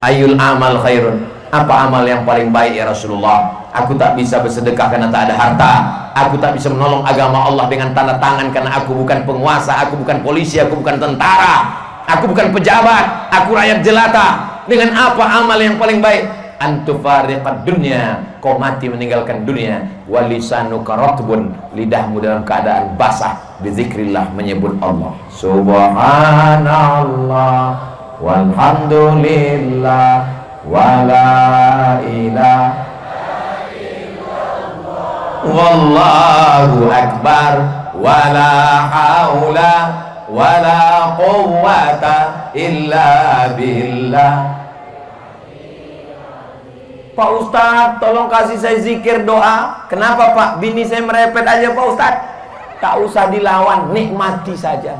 Ayul amal khairun, apa amal yang paling baik ya Rasulullah? Aku tak bisa bersedekah karena tak ada harta. Aku tak bisa menolong agama Allah dengan tanda tangan karena aku bukan penguasa, aku bukan polisi, aku bukan tentara, aku bukan pejabat, aku rakyat jelata. Dengan apa amal yang paling baik? Antufariqad dunya, kau mati meninggalkan dunia. Walisanuka ratbun, lidahmu dalam keadaan basah, bizikrillah, menyebut Allah. Subhanallah walhamdulillah wala ilaha wallahu akbar wala haula wala quwwata illa billah. Pak Ustadz, tolong kasih saya zikir doa. Kenapa Pak? Bini saya merepet aja Pak Ustadz. Tak usah dilawan, nikmati saja.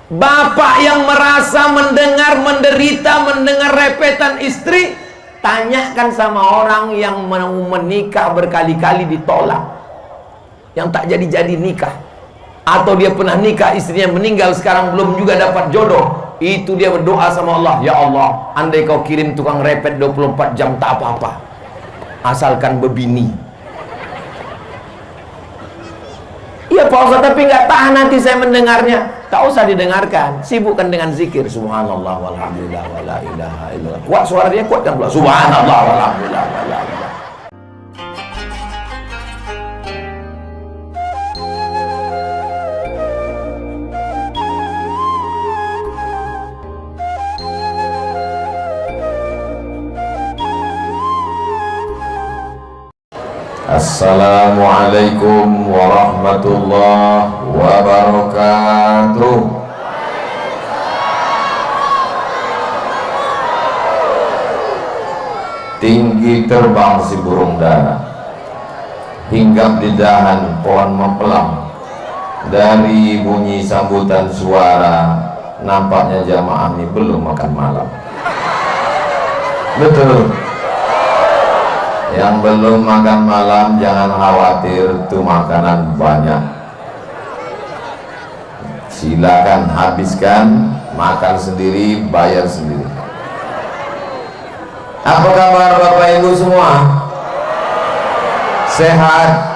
Bapak yang merasa mendengar menderita, mendengar repetan istri, tanyakan sama orang yang mau menikah berkali-kali ditolak, yang tak jadi-jadi nikah, atau dia pernah nikah, istrinya meninggal, sekarang belum juga dapat jodoh. Itu dia berdoa sama Allah, ya Allah, andai kau kirim tukang repet 24 jam tak apa-apa, asalkan bebini. Iya Pak Ustaz, tapi nggak tahan nanti saya mendengarnya. Tak usah didengarkan, sibukkan dengan zikir. Subhanallah walhamdulillah wala ilaha illallah. Kuat suara dia, kuatkan pula. Subhanallah walhamdulillah wala ilaha. Assalamualaikum warahmatullahi wabarakatuh. Tinggi terbang si burung dara, hinggap di dahan pohon mempelang. Dari bunyi sambutan suara, nampaknya jamaah ini belum makan malam. Betul. Yang belum makan malam jangan khawatir, itu makanan banyak. Silakan habiskan, makan sendiri, bayar sendiri. Apa kabar Bapak Ibu semua? Sehat?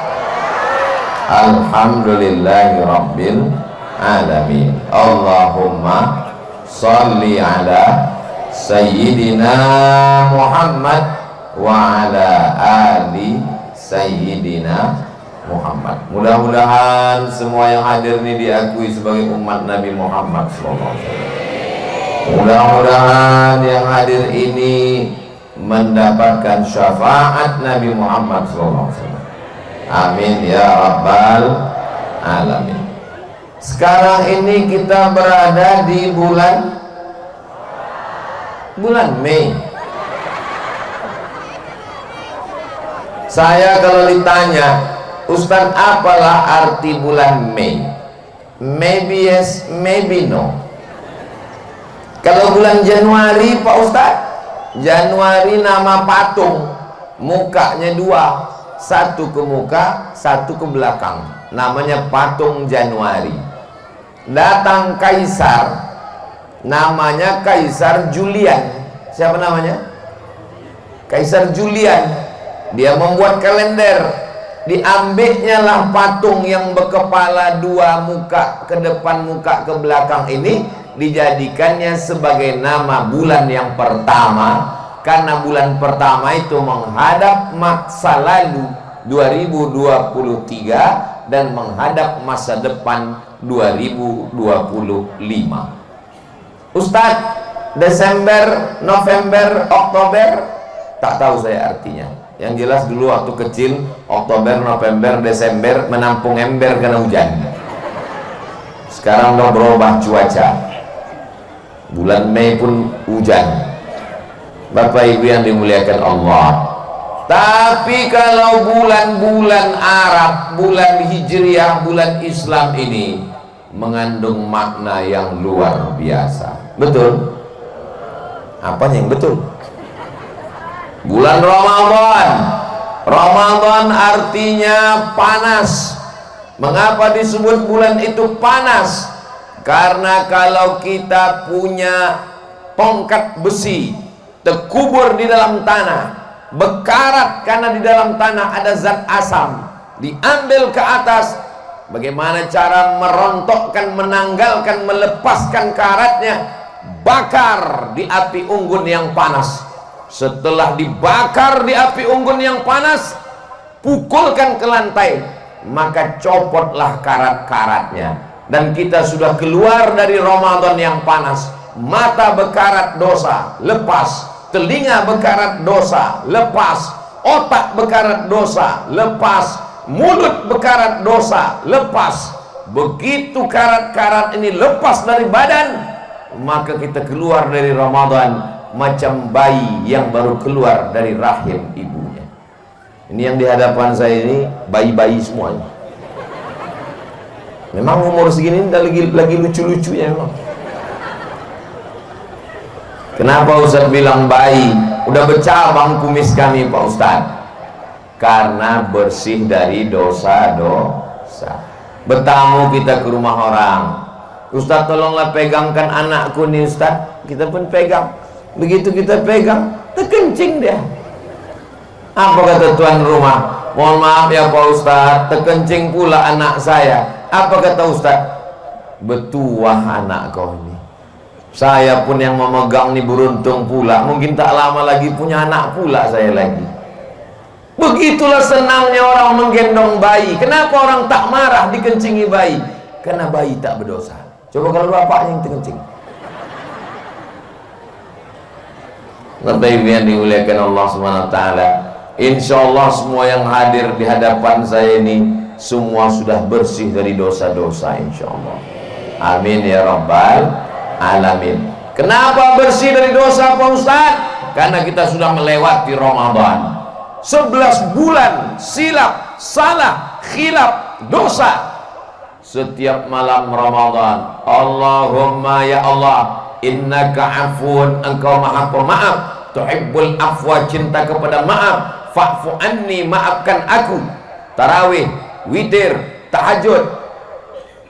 Alhamdulillahi Rabbil Alamin. Allahumma salli ala Sayyidina Muhammad wa ala ali Sayyidina Muhammad. Mudah-mudahan semua yang hadir ini diakui sebagai umat Nabi Muhammad SAW. Mudah-mudahan yang hadir ini mendapatkan syafaat Nabi Muhammad SAW. Amin ya rabbal alamin. Sekarang ini kita berada di bulan Mei. Saya kalau ditanya, Ustaz, apalah arti bulan Mei? Maybe yes, maybe no. Kalau bulan Januari Pak Ustaz, Januari nama patung, mukanya dua, satu ke muka, satu ke belakang, namanya patung Januari. Datang Kaisar, namanya Kaisar Julian. Siapa namanya? Kaisar Julian. Dia membuat kalender, diambilnya lah patung yang berkepala dua, muka ke depan, muka ke belakang ini, dijadikannya sebagai nama bulan yang pertama, karena bulan pertama itu menghadap masa lalu 2023 dan menghadap masa depan 2025. Ustadz, Desember, November, Oktober, tak tahu saya artinya. Yang jelas dulu waktu kecil, Oktober, November, Desember menampung ember karena hujan. Sekarang udah berubah cuaca, bulan Mei pun hujan. Bapak Ibu yang dimuliakan Allah, tapi kalau bulan-bulan Arab, bulan Hijriah, bulan Islam ini mengandung makna yang luar biasa. Betul? Apanya yang betul? Bulan Ramadan. Ramadan artinya panas. Mengapa disebut bulan itu panas? Karena kalau kita punya tongkat besi, terkubur di dalam tanah, bekarat karena di dalam tanah ada zat asam, diambil ke atas. Bagaimana cara merontokkan, menanggalkan, melepaskan karatnya? Bakar di api unggun yang panas. Setelah dibakar di api unggun yang panas, pukulkan ke lantai, maka copotlah karat-karatnya. Dan kita sudah keluar dari Ramadan yang panas. Mata bekarat dosa, lepas. Telinga bekarat dosa, lepas. Otak bekarat dosa, lepas. Mulut bekarat dosa, lepas. Begitu karat-karat ini lepas dari badan, maka kita keluar dari Ramadan macam bayi yang baru keluar dari rahim ibunya. Ini yang di hadapan saya ini bayi-bayi semuanya. Memang umur segini lagi lucu-lucunya memang. Kenapa Ustaz bilang bayi? Udah bercabang kumis kami Pak Ustaz. Karena bersih dari dosa-dosa. Bertamu kita ke rumah orang, Ustaz tolonglah pegangkan anakku nih Ustaz. Kita pun pegang. Begitu kita pegang, terkencing dia. Apa kata tuan rumah? Mohon maaf ya Pak Ustaz, terkencing pula anak saya. Apa kata Ustaz? Betuah anak kau ini. Saya pun yang memegang nih beruntung pula. Mungkin tak lama lagi punya anak pula saya lagi. Begitulah senangnya orang menggendong bayi. Kenapa orang tak marah dikencingi bayi? Karena bayi tak berdosa. Coba kalau bapaknya yang terkencing. Bapak yang dimuliakan Allah SWT, insya Allah semua yang hadir di hadapan saya ini semua sudah bersih dari dosa-dosa insya Allah. Amin ya Rabbal Alamin. Kenapa bersih dari dosa Pak Ustaz? Karena kita sudah melewati Ramadan. 11 bulan silap, salah, khilaf, dosa. Setiap malam Ramadan, Allahumma ya Allah, innaka afun, engkau maha pemaaf, tuhibbul afwa, cinta kepada maaf, fa'fu anni, maafkan aku. Tarawih, witir, tahajud.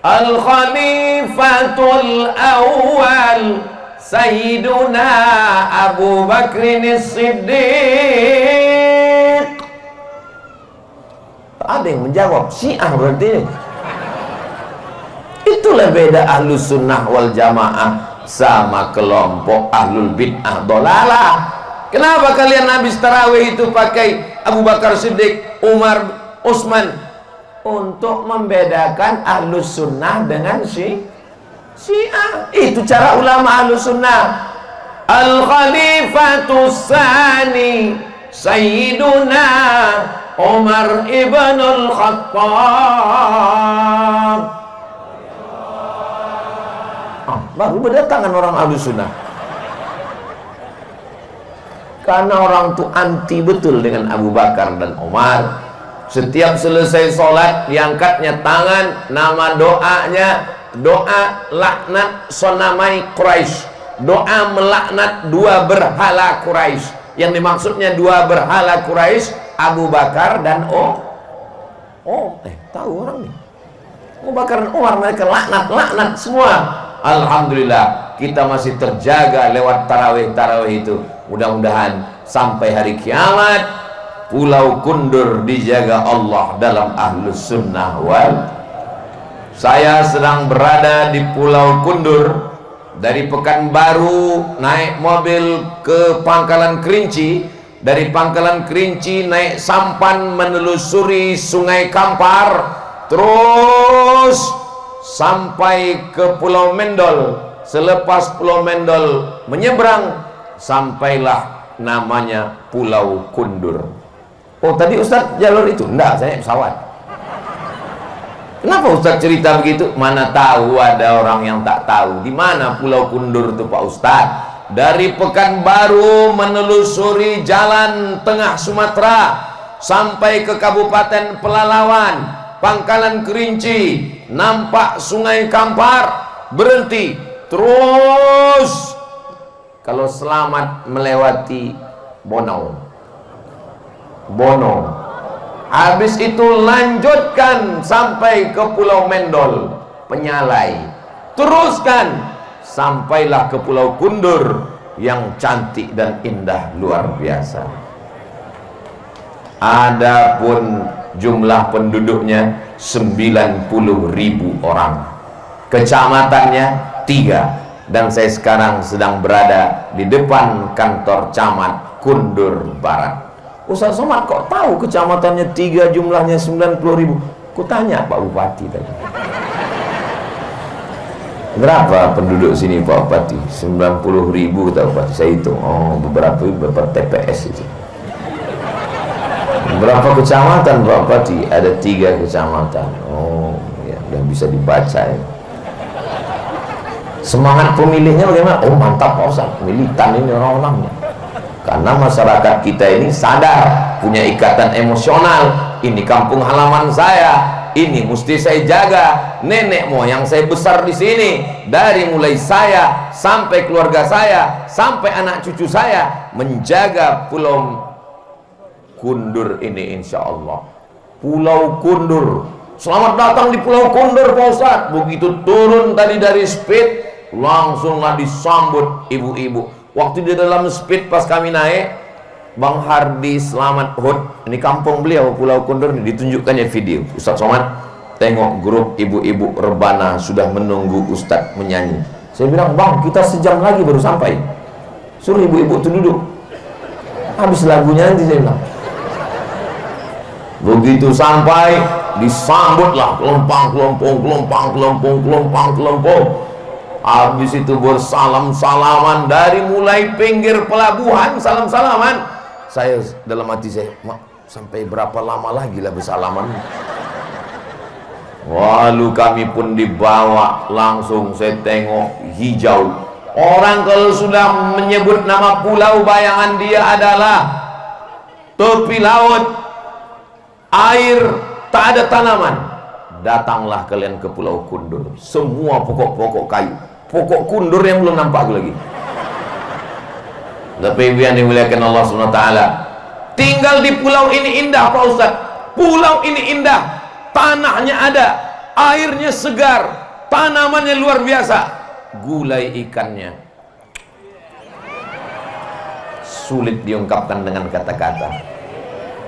Al-Khalifatul Awwal Sayyiduna Abu Bakrin As-Siddiq. Ada yang menjawab, Syiah berarti. Itulah beda ahlus sunnah wal jamaah sama kelompok ahlul bid'ah dolalah. Kenapa kalian habis tarawih itu pakai Abu Bakar Siddiq, Umar, Utsman? Untuk membedakan ahlus sunnah dengan Syiah. Itu cara ulama ahlus sunnah. Al-Khalifatus Tsani Sayyiduna Umar ibn al-Khattab. Baru berdatangan orang ahlus sunnah. Karena orang itu anti betul dengan Abu Bakar dan Umar. Setiap selesai sholat diangkatnya tangan, nama doanya doa laknat sonamai Quraisy, doa melaknat dua berhala Quraisy. Yang dimaksudnya dua berhala Quraisy, Abu Bakar dan tahu orang nih, Abu Bakar dan Umar, mereka laknat semua. Alhamdulillah kita masih terjaga lewat tarawih itu. Mudah-mudahan sampai hari kiamat Pulau Kundur dijaga Allah dalam ahlus sunnah wal. Saya sedang berada di Pulau Kundur. Dari Pekanbaru naik mobil ke Pangkalan Kerinci, dari Pangkalan Kerinci naik sampan menelusuri Sungai Kampar, terus sampai ke Pulau Mendol. Selepas Pulau Mendol menyeberang, sampailah namanya Pulau Kundur. Oh tadi Ustadz jalur itu? Enggak, saya pesawat. Kenapa Ustadz cerita begitu? Mana tahu ada orang yang tak tahu di mana Pulau Kundur itu Pak Ustadz. Dari Pekanbaru menelusuri jalan tengah Sumatera sampai ke Kabupaten Pelalawan, Pangkalan Kerinci, nampak Sungai Kampar, berhenti, terus kalau selamat melewati Bono, habis itu lanjutkan sampai ke Pulau Mendol, Penyalai, teruskan sampailah ke Pulau Kundur. yang cantik dan indah luar biasa. Adapun jumlah penduduknya 90.000 orang, kecamatannya 3, dan saya sekarang sedang berada di depan kantor camat Kundur Barat. Ustaz Somad kok tahu kecamatannya 3, jumlahnya 90.000? Ku tanya Pak Bupati tadi. Berapa penduduk sini Pak Bupati? 90.000 kata Bupati. Saya hitung, oh beberapa TPS itu. Berapa kecamatan Pak Bupati? Ada 3 kecamatan. Oh ya, udah bisa dibaca ya. Semangat pemilihnya bagaimana? Oh mantap Pak Ustaz, militan ini orang-orangnya. Karena masyarakat kita ini sadar, punya ikatan emosional. Ini kampung halaman saya, ini mesti saya jaga. Nenek moyang saya besar di sini, dari mulai saya sampai keluarga saya sampai anak cucu saya, menjaga Pulau Kundur ini insya Allah. Pulau Kundur, selamat datang di Pulau Kundur Pak Ustadz. Begitu turun tadi dari speed, langsunglah disambut ibu-ibu. Waktu di dalam speed pas kami naik, Bang Hardi Selamat Hud, ini kampung beliau Pulau Kundur, ditunjukkannya video. Ustadz Somad tengok grup ibu-ibu rebana sudah menunggu Ustadz menyanyi. Saya bilang, Bang kita sejam lagi baru sampai. Suruh ibu-ibu itu duduk, habis lagunya nanti. Saya bilang begitu sampai, disambutlah kelompang. Habis itu bersalam-salaman dari mulai pinggir pelabuhan, salam-salaman. Saya dalam hati saya, sampai berapa lama lagi lah bersalaman. Lalu kami pun dibawa langsung, saya tengok hijau. Orang kalau sudah menyebut nama pulau, bayangan dia adalah tepi laut, air, tak ada tanaman. Datanglah kalian ke Pulau Kundur, semua pokok-pokok kayu, pokok kundur yang belum nampak lagi. Tapi yang dimuliakan Allah SWT, tinggal di pulau ini indah Pak Ustaz. Pulau ini indah, tanahnya ada, airnya segar, tanamannya luar biasa. Gulai ikannya sulit diungkapkan dengan kata-kata.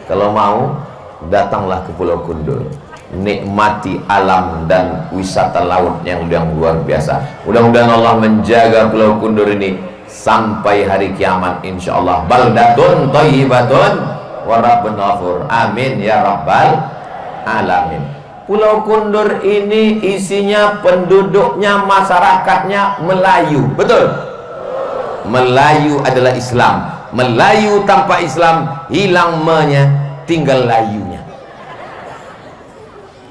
Kalau mau, datanglah ke Pulau Kundur, nikmati alam dan wisata laut yang luar biasa. Mudah-mudahan Allah menjaga Pulau Kundur ini sampai hari kiamat insyaallah. Baldatun thayyibatun wa rabbun ghafur. Amin ya rabbal alamin. Pulau Kundur ini isinya penduduknya, masyarakatnya Melayu. Betul? Melayu adalah Islam. Melayu tanpa Islam hilang me-nya, tinggal layunya.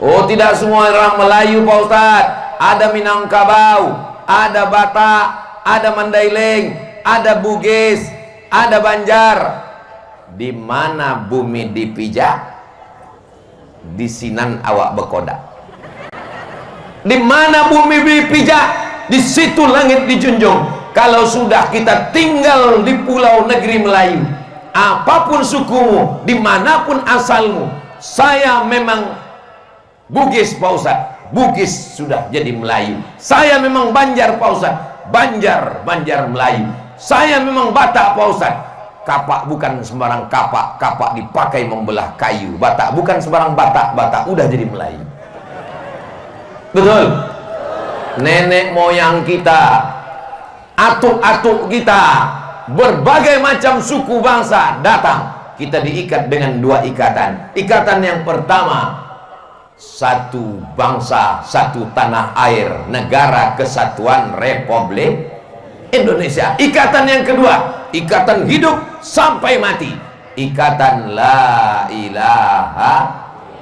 Oh tidak semua orang Melayu Pak Ustaz. Ada Minangkabau, ada Batak, ada Mandailing, ada Bugis, ada Banjar. Di mana bumi dipijak, di sinan awak bekodak. Di mana bumi dipijak, di situ langit dijunjung. Kalau sudah kita tinggal di pulau negeri Melayu, apapun sukumu, dimanapun asalmu, saya memang Bugis Pak Ustaz, Bugis sudah jadi Melayu. Saya memang Banjar Pak Ustaz, Banjar Melayu. Saya memang Batak Pak Ustaz. Kapak bukan sembarang kapak, kapak dipakai membelah kayu. Batak bukan sembarang Batak, Batak udah jadi Melayu. Betul? Nenek moyang kita, atuk-atuk kita, berbagai macam suku bangsa datang. Kita diikat dengan 2 ikatan. Ikatan yang pertama, satu bangsa, satu tanah air, Negara Kesatuan Republik Indonesia. Ikatan yang kedua, ikatan hidup sampai mati, ikatan la ilaha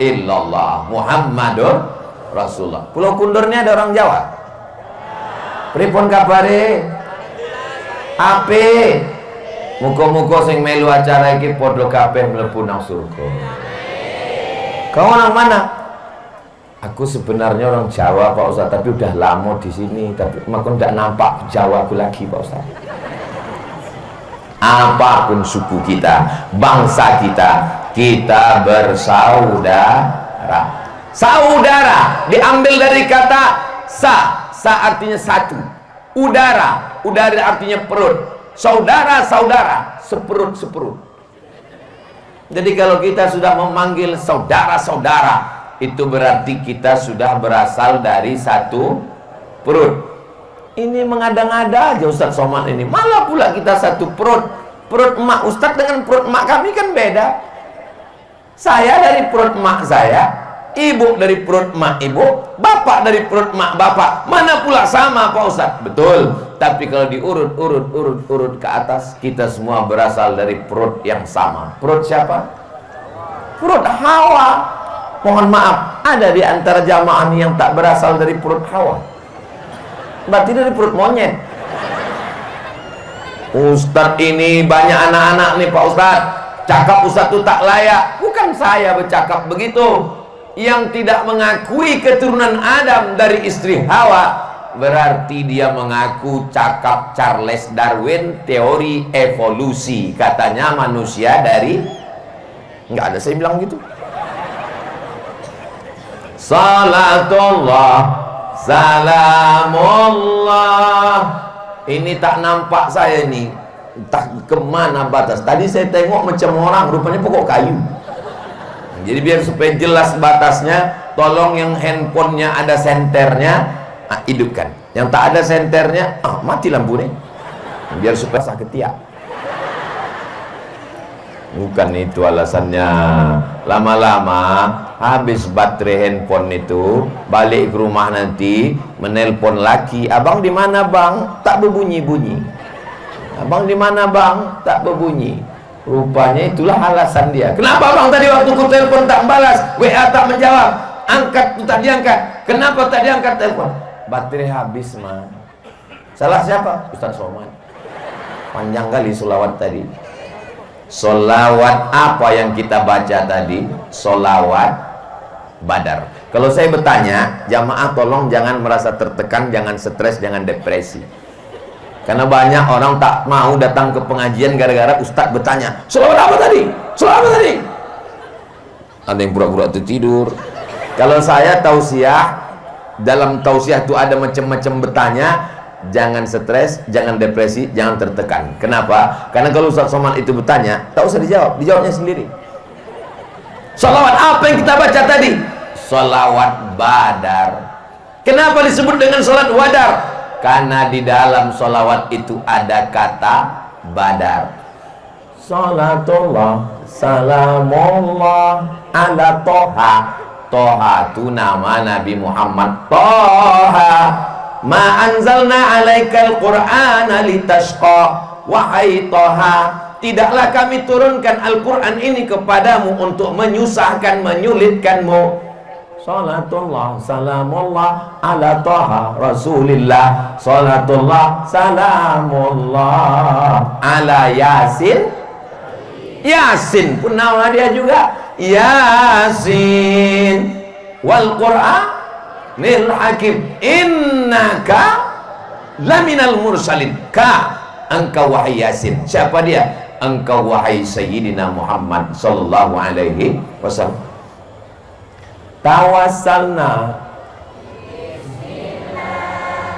illallah Muhammadur Rasulullah. Pulau Kundur ini ada orang Jawa? Pripun kabare? Ape? Muga-muga sing melu acara iki padha kabeh mlebu nang surga. Kau orang mana? Aku sebenarnya orang Jawa Pak Ustaz, tapi udah lama di sini, tapi makanya tidak nampak Jawa aku lagi Pak Ustaz. Apapun suku kita, bangsa kita, kita bersaudara. Saudara diambil dari kata sa artinya satu. Udara artinya perut. saudara-saudara, seperut-seperut. Jadi kalau kita sudah memanggil saudara-saudara, itu berarti kita sudah berasal dari satu perut. Ini mengada-ngada aja Ustadz Somad ini. Malah pula kita satu perut. Perut emak Ustadz dengan perut emak kami kan beda. Saya dari perut emak saya, ibu dari perut emak ibu, bapak dari perut emak bapak. Mana pula sama Pak Ustadz? Betul. Tapi kalau diurut ke atas, kita semua berasal dari perut yang sama. Perut siapa? Perut Hawa. Mohon maaf, ada di antara jamaah ini yang tak berasal dari perut Hawa. Berarti dari perut monyet. Ustadz ini banyak anak-anak nih Pak Ustadz. Cakap Ustadz itu tak layak. Bukan saya bercakap begitu. Yang tidak mengakui keturunan Adam dari istri Hawa, berarti dia mengaku cakap Charles Darwin, teori evolusi. Katanya manusia dari... Nggak ada saya bilang gitu. Salatullah, salamullah. Ini tak nampak saya nih, tak kemana batas. Tadi saya tengok macam orang, rupanya pokok kayu. Jadi biar supaya jelas batasnya, tolong yang handphonenya ada senternya, hidupkan. Yang tak ada senternya, mati lampunya. Biar supaya sah ketiak. Bukan itu alasannya. Lama-lama habis baterai handphone itu, balik ke rumah nanti menelpon laki, abang di mana bang? Tak berbunyi-bunyi. Abang di mana bang? Tak berbunyi. Rupanya itulah alasan dia. Kenapa bang tadi waktu ku telepon tak balas, WA tak menjawab, angkat tak diangkat? Kenapa tak diangkat telepon? Baterai habis mah. Salah siapa? Ustadz Somad. Panjang kali solawat tadi. Solawat apa yang kita baca tadi? Solawat Badar. Kalau saya bertanya, jamaah tolong jangan merasa tertekan, jangan stres, jangan depresi. Karena banyak orang tak mau datang ke pengajian gara-gara ustadz bertanya, solawat apa tadi? Solawat apa tadi? Ada yang pura-pura tertidur. Kalau saya tausiah, dalam tausiah itu ada macam-macam bertanya. Jangan stres, jangan depresi, jangan tertekan. Kenapa? Karena kalau Ustadz Somad itu bertanya, tak usah dijawab, dijawabnya sendiri. Salawat apa yang kita baca tadi? Salawat Badar. Kenapa disebut dengan salat Badar? Karena di dalam salawat itu ada kata Badar. Salatullah, salamullah ala Toha. Toha itu nama Nabi Muhammad. Toha, ma anzalna alaikal qur'ana litashqa. Wahai Toha, tidaklah kami turunkan Al-Quran ini kepadamu untuk menyusahkan, menyulitkanmu. Salatullah, salamullah ala Toha Rasulillah. Salatullah, salamullah ala Yasin. Yasin pun nama dia juga. Yasin wal Qur'an nil hakim, innaka laminal mursalin. Ka, engkau wahai Yasin. Siapa dia? Engkau wahai Sayyidina Muhammad sallallahu alaihi wasallam. Tawassalna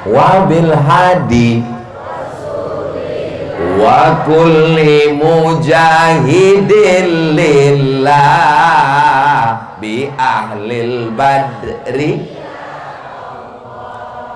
wa bil hadi wa kulli mujahidin lillah bi ahlil badri.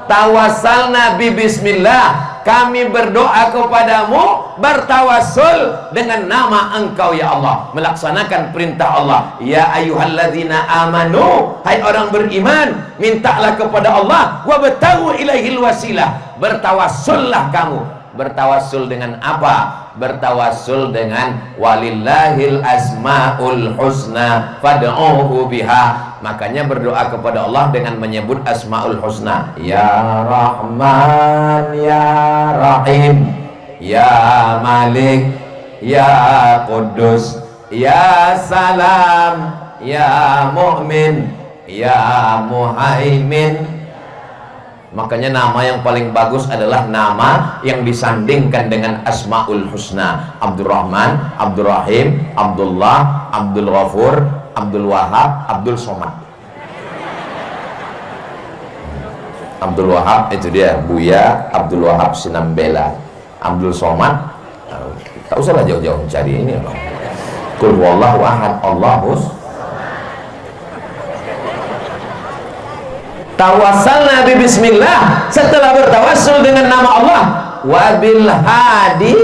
Tawassalna bi bismillah, kami berdoa kepadamu, bertawassul dengan nama engkau ya Allah, melaksanakan perintah Allah. Ya ayyuhalladzina amanu, hai orang beriman, mintalah kepada Allah, wabtaghu ilaihil wasilah, bertawassullah kamu. Bertawassul dengan apa? Bertawassul dengan walillahil asmaul husna fad'uhu biha. Makanya berdoa kepada Allah dengan menyebut asmaul husna. Ya Rahman, Ya Rahim, Ya Malik, Ya Qudus, Ya Salam, Ya Mu'min, Ya Muhaimin. Makanya nama yang paling bagus adalah nama yang disandingkan dengan Asmaul Husna. Abdul Rahman, Abdul Rahim, Abdullah, Abdul Ghafur, Abdul Wahab, Abdul Somad. Abdul Wahab itu dia Buya Abdul Wahab Sinambela. Abdul Somad Tak usahlah jauh-jauh cari ini Allah. Qul huwallahu ahad, Allahus. Tawassalna bi bismillah, setelah bertawassul dengan nama Allah, wabil hadi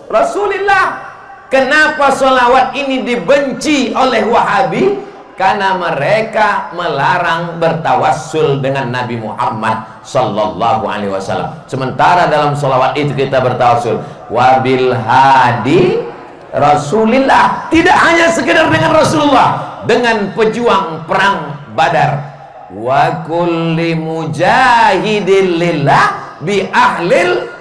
Rasulillah. Kenapa sholawat ini dibenci oleh Wahabi? Karena mereka melarang bertawassul dengan Nabi Muhammad sallallahu alaihi wasallam. Sementara dalam sholawat itu kita bertawassul wabil hadi Rasulillah, tidak hanya sekedar dengan Rasulullah, dengan pejuang perang Badar. Wa kulli mujahidin lillah bi ahlil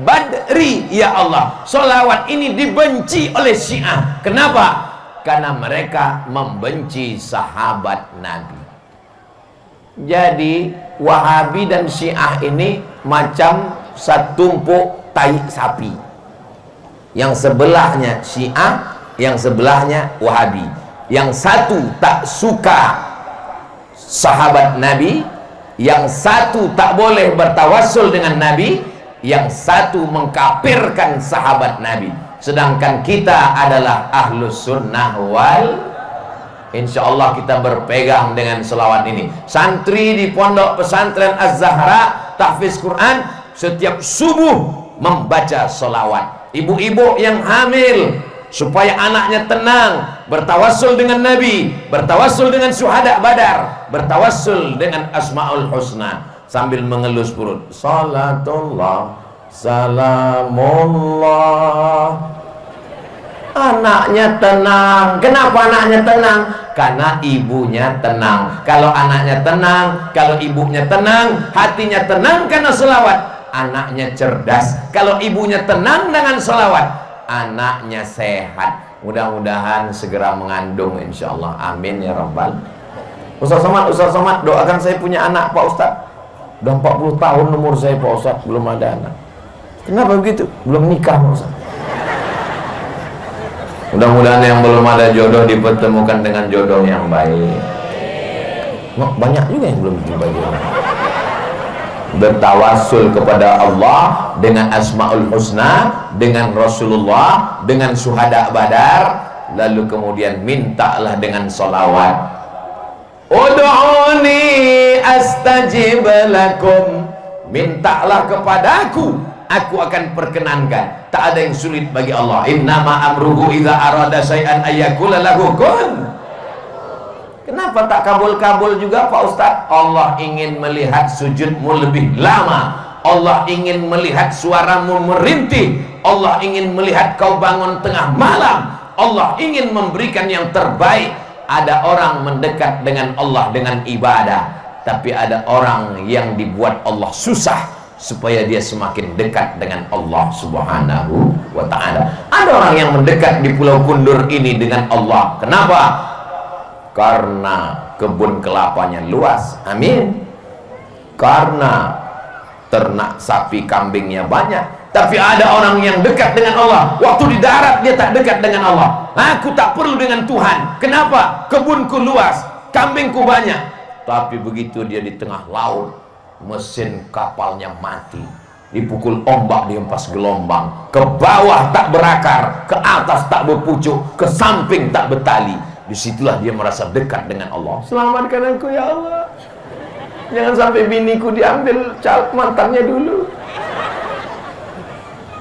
badri. Ya Allah, sholawat ini dibenci oleh Syiah. Kenapa? Karena mereka membenci sahabat Nabi. Jadi Wahabi dan Syiah ini macam satumpuk tai sapi. Yang sebelahnya Syiah, yang sebelahnya Wahabi. Yang satu tak suka sahabat Nabi, yang satu tak boleh bertawassul dengan Nabi, yang satu mengkafirkan sahabat Nabi. Sedangkan kita adalah ahlus sunnah wal, insyaallah kita berpegang dengan selawat ini. Santri di pondok pesantren Az-Zahra tahfiz Quran setiap subuh membaca selawat. Ibu-ibu yang hamil supaya anaknya tenang, bertawassul dengan Nabi, bertawassul dengan syuhada Badar, bertawassul dengan Asmaul Husna sambil mengelus perut. Salatullah salamullah. Anaknya tenang. Kenapa anaknya tenang? Karena ibunya tenang. Kalau anaknya tenang, kalau ibunya tenang, hatinya tenang karena selawat, anaknya cerdas. Kalau ibunya tenang dengan selawat, anaknya sehat. Mudah-mudahan segera mengandung insyaallah. Amin ya rabbal. Ustaz Somad, doakan saya punya anak Pak Ustaz. Udah 40 tahun umur saya Pak Ustaz, belum ada anak. Kenapa begitu? Belum nikah Pak Ustaz. Mudah-mudahan yang belum ada jodoh dipertemukan dengan jodoh yang baik. Banyak juga yang belum dijumpai jodoh. Bertawassul kepada Allah dengan Asmaul Husna, dengan Rasulullah, dengan syuhada Badar, lalu kemudian mintalah dengan sholawat. Ud'uni astajib lakum, mintalah kepadaku, aku akan perkenankan. Tak ada yang sulit bagi Allah. Innama amruhu idza arada syai'an ayyakula lahu kun. Kenapa tak kabul-kabul juga Pak Ustaz? Allah ingin melihat sujudmu lebih lama. Allah ingin melihat suaramu merintih. Allah ingin melihat kau bangun tengah malam. Allah ingin memberikan yang terbaik. Ada orang mendekat dengan Allah dengan ibadah, tapi ada orang yang dibuat Allah susah supaya dia semakin dekat dengan Allah subhanahu wa ta'ala. Ada orang yang mendekat di Pulau Kundur ini dengan Allah. Kenapa? Karena kebun kelapanya luas. Amin. Karena ternak sapi kambingnya banyak. Tapi ada orang yang dekat dengan Allah. Waktu di darat dia tak dekat dengan Allah. Aku tak perlu dengan Tuhan. Kenapa? Kebunku luas, kambingku banyak. Tapi begitu dia di tengah laut, mesin kapalnya mati, dipukul ombak, dihempas gelombang, ke bawah tak berakar, ke atas tak berpucuk, ke samping tak bertali. Disitulah dia merasa dekat dengan Allah. Selamatkan aku ya Allah, jangan sampai biniku diambil mantannya dulu.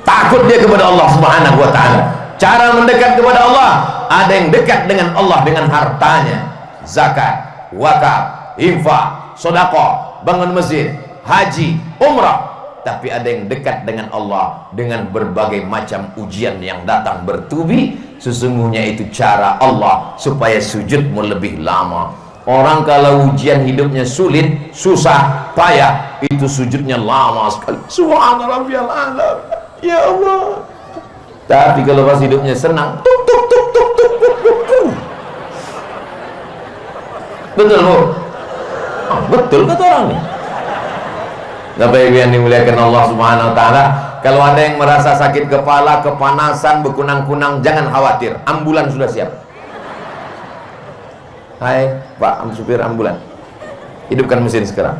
Takut dia kepada Allah subhanahu wa ta'ala. Cara mendekat kepada Allah, ada yang dekat dengan Allah dengan hartanya, zakat, wakaf, infak, sedekah, bangun masjid, haji, umrah. Tapi ada yang dekat dengan Allah dengan berbagai macam ujian yang datang bertubi. Sesungguhnya itu cara Allah supaya sujudmu lebih lama. Orang kalau ujian hidupnya sulit, susah, payah, itu sujudnya lama sekali. Subhanallah rabbiyal a'la. Ya Allah. Tapi kalau pas hidupnya senang, tuk tuk tuk tuk tuk tuk tuk. Betul Bu? Oh, betul kata orang nih. Bapak Ibu yang dimuliakan Allah subhanahu wa ta'ala, kalau ada yang merasa sakit kepala, kepanasan, berkunang-kunang, jangan khawatir, ambulan sudah siap. Hai Pak supir ambulan, hidupkan mesin sekarang.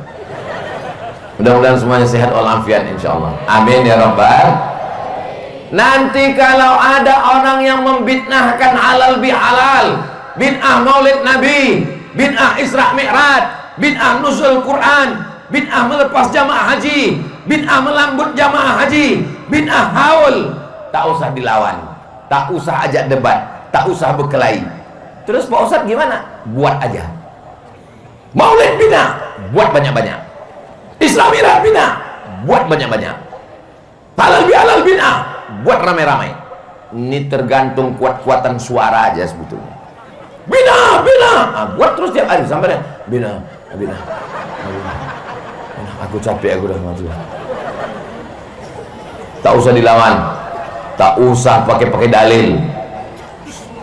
Mudah-mudahan semuanya sehat walafiat insyaallah. Amin ya rabbal. Nanti kalau ada orang yang membid'ahkan halal bihalal, bid'ah maulid Nabi, bid'ah Isra Mi'raj, bid'ah nuzul Quran, bid'ah melepas jamaah haji, bid'ah melambut jamaah haji, bid'ah haul, tak usah dilawan, tak usah ajak debat, tak usah berkelahi. Terus Pak Ustadz gimana? Buat aja. Maulid bid'ah, buat banyak-banyak. Isra Mi'raj bid'ah, buat banyak-banyak. Halal bihalal bid'ah, buat ramai-ramai. Ini tergantung kuat-kuatan suara aja sebetulnya. Bina, buat terus tiap hari sampai bina. Aku capek, aku udah mati. Tak usah dilawan, tak usah pakai dalil.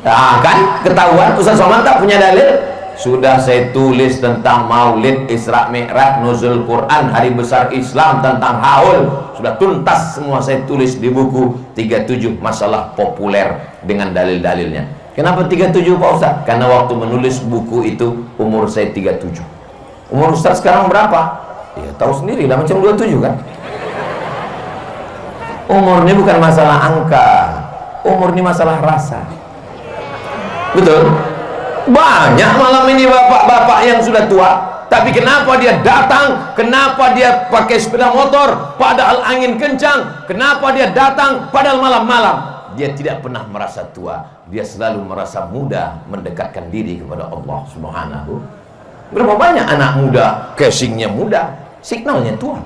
Nah, kan ketahuan Ustaz Somad tak punya dalil. Sudah saya tulis tentang Maulid, Isra Mi'raj, nuzul Quran, hari besar Islam, tentang haul. Sudah tuntas semua saya tulis di buku 37 masalah populer dengan dalil-dalilnya. Kenapa 37 Pak Ustaz? Karena waktu menulis buku itu umur saya 37. Umur Ustaz sekarang berapa? Ya tahu sendiri lah, macam 27 kan. Umur ini bukan masalah angka, umur ini masalah rasa. Betul? Banyak malam ini bapak-bapak yang sudah tua, tapi kenapa dia datang, kenapa dia pakai sepeda motor padahal angin kencang, kenapa dia datang padahal malam-malam? Dia tidak pernah merasa tua, dia selalu merasa muda, mendekatkan diri kepada Allah Subhanahu. Berapa banyak anak muda casingnya muda, signalnya tua.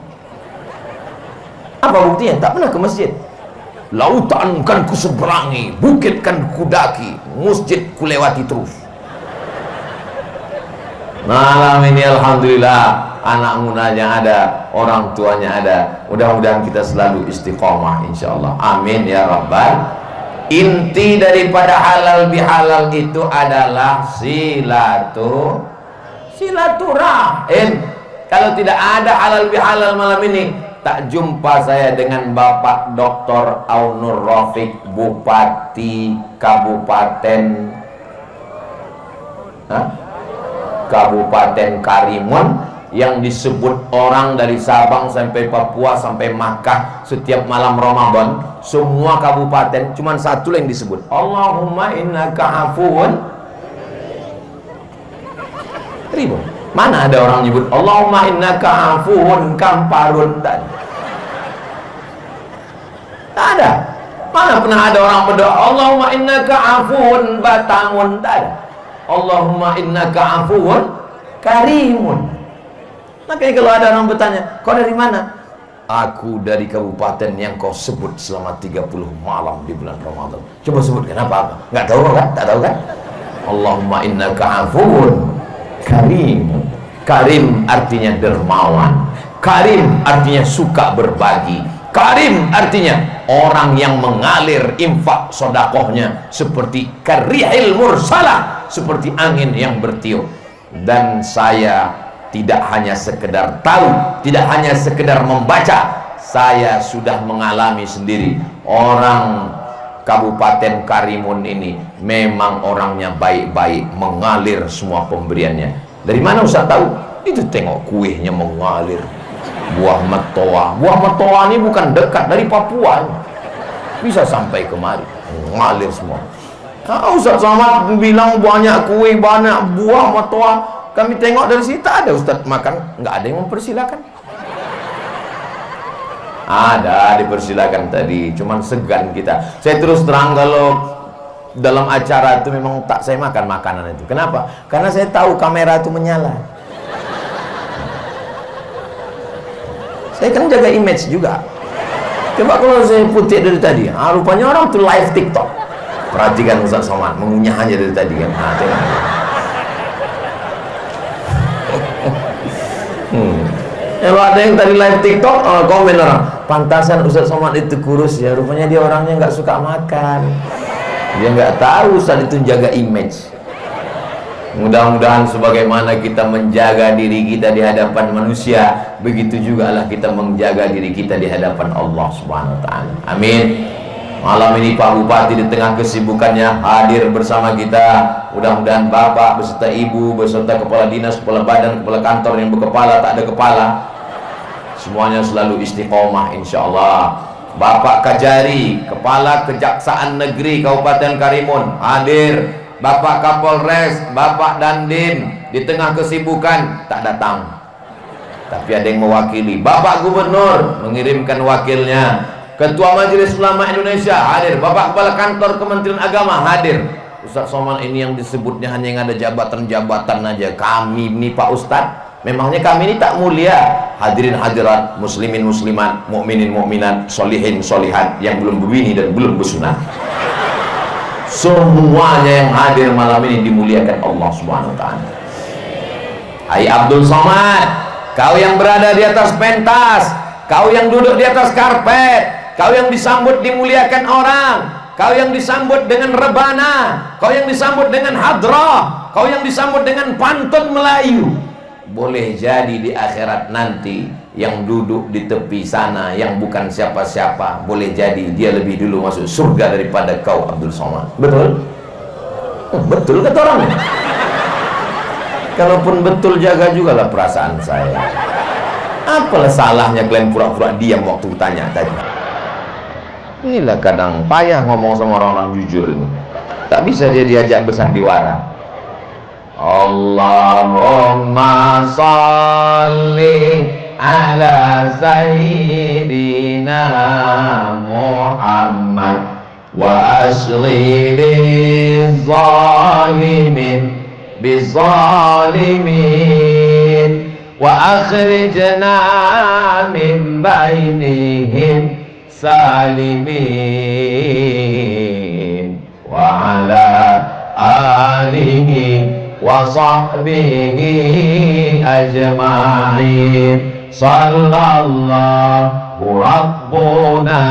Apa buktinya? Tak pernah ke masjid. Lautan kan ku seberangi, bukit kan ku daki, masjid ku lewati terus. Malam ini alhamdulillah anak mudanya ada, orang tuanya ada. Mudah-mudahan kita selalu istiqomah insyaallah. Amin ya rabbal. Inti daripada halal bihalal itu adalah silaturahim. Kalau tidak ada halal bihalal malam ini, tak jumpa saya dengan Bapak Dr. Aunur Rafiq, Bupati Kabupaten Karimun, yang disebut orang dari Sabang sampai Papua sampai Makkah setiap malam Ramadan, semua kabupaten cuman satu yang disebut, Allahumma innaka afuun ribu. Mana ada orang nyebut Allahumma innaka afuun kamparun? Tak ada. Mana pernah ada orang berdoa Allahumma innaka afuun batangun? Tak ada. Allahumma innaka afuun karimun. Makanya kalau ada orang bertanya, kau dari mana? Aku dari kabupaten yang kau sebut selama 30 malam di bulan Ramadan. Coba sebutkan apa? Nggak tahu kan? Tak tahu kan? Allahumma innaka afuun karim. Karim artinya dermawan, karim artinya suka berbagi, karim artinya orang yang mengalir infak sodakohnya seperti karihil mursalah, seperti angin yang bertiup. Dan saya tidak hanya sekedar tahu, tidak hanya sekedar membaca, saya sudah mengalami sendiri. Orang Kabupaten Karimun ini memang orangnya baik-baik, mengalir semua pemberiannya. Dari mana Ustaz tahu? Itu tengok kuihnya mengalir. Buah metoa, buah metoa ini bukan dekat dari Papua, bisa sampai kemari, mengalir semua. Nah, Ustaz Somad bilang banyak kuih, banyak buah metoa. Kami tengok dari situ ada Ustaz makan, nggak ada yang mempersilakan. Ada dipersilakan tadi, cuman segan kita. Saya terus terang kalau dalam acara itu memang tak saya makan makanan itu. Kenapa? Karena saya tahu kamera itu menyala. Saya kan jaga image juga. Coba kalau saya putih dari tadi, rupanya orang tuh live TikTok. Perhatikan Ustaz Somad, mengunyah aja dari tadi kan. Nah, tengok. Kalau ada yang tadi live TikTok, komen orang, pantasan Ustaz Somad itu kurus ya. Rupanya dia orangnya nggak suka makan. Dia nggak tahu Ustaz itu jaga image. Mudah-mudahan sebagaimana kita menjaga diri kita di hadapan manusia, begitu juga lah kita menjaga diri kita di hadapan Allah Subhanahu wa taala. Amin. Malam ini Pak Bupati di tengah kesibukannya hadir bersama kita. Mudah-mudahan Bapak beserta Ibu, beserta kepala dinas, kepala badan, kepala kantor yang berkepala, tak ada kepala, semuanya selalu istiqomah insyaallah. Bapak Kajari, Kepala Kejaksaan Negeri Kabupaten Karimun hadir, Bapak Kapolres, Bapak Dandim di tengah kesibukan tak datang, tapi ada yang mewakili. Bapak Gubernur mengirimkan wakilnya, Ketua Majelis Ulama Indonesia hadir, Bapak Kepala Kantor Kementerian Agama hadir. Ustaz Somad ini yang disebutnya hanya yang ada jabatan-jabatan aja. Kami ini Pak Ustadz, memangnya kami ini tak mulia? Hadirin hadirat, muslimin muslimat, mukminin mukminat, solihin solihat yang belum berbini dan belum bersunat, semuanya yang hadir malam ini dimuliakan Allah Subhanahu wa ta'ala. Hai Abdul Somad, kau yang berada di atas pentas, kau yang duduk di atas karpet, kau yang disambut dimuliakan orang, kau yang disambut dengan rebana, kau yang disambut dengan hadrah, kau yang disambut dengan pantun Melayu. Boleh jadi di akhirat nanti yang duduk di tepi sana yang bukan siapa-siapa, boleh jadi dia lebih dulu masuk surga daripada kau Abdul Somad. Betul? Betul kata orangnya. Kalaupun betul, jaga juga lah perasaan saya. Apalah salahnya kalian pura-pura diam waktu tanya tadi? Inilah kadang payah ngomong sama orang-orang jujur ini. Tak bisa dia diajak bersandiwara. Allahumma salli ala sayyidina Muhammad wa asghili zalimin bizalimin wa akhrijna min bainihim salimin wa ala alihi wa sahbihi ajma'in. Sallallahu rabbuna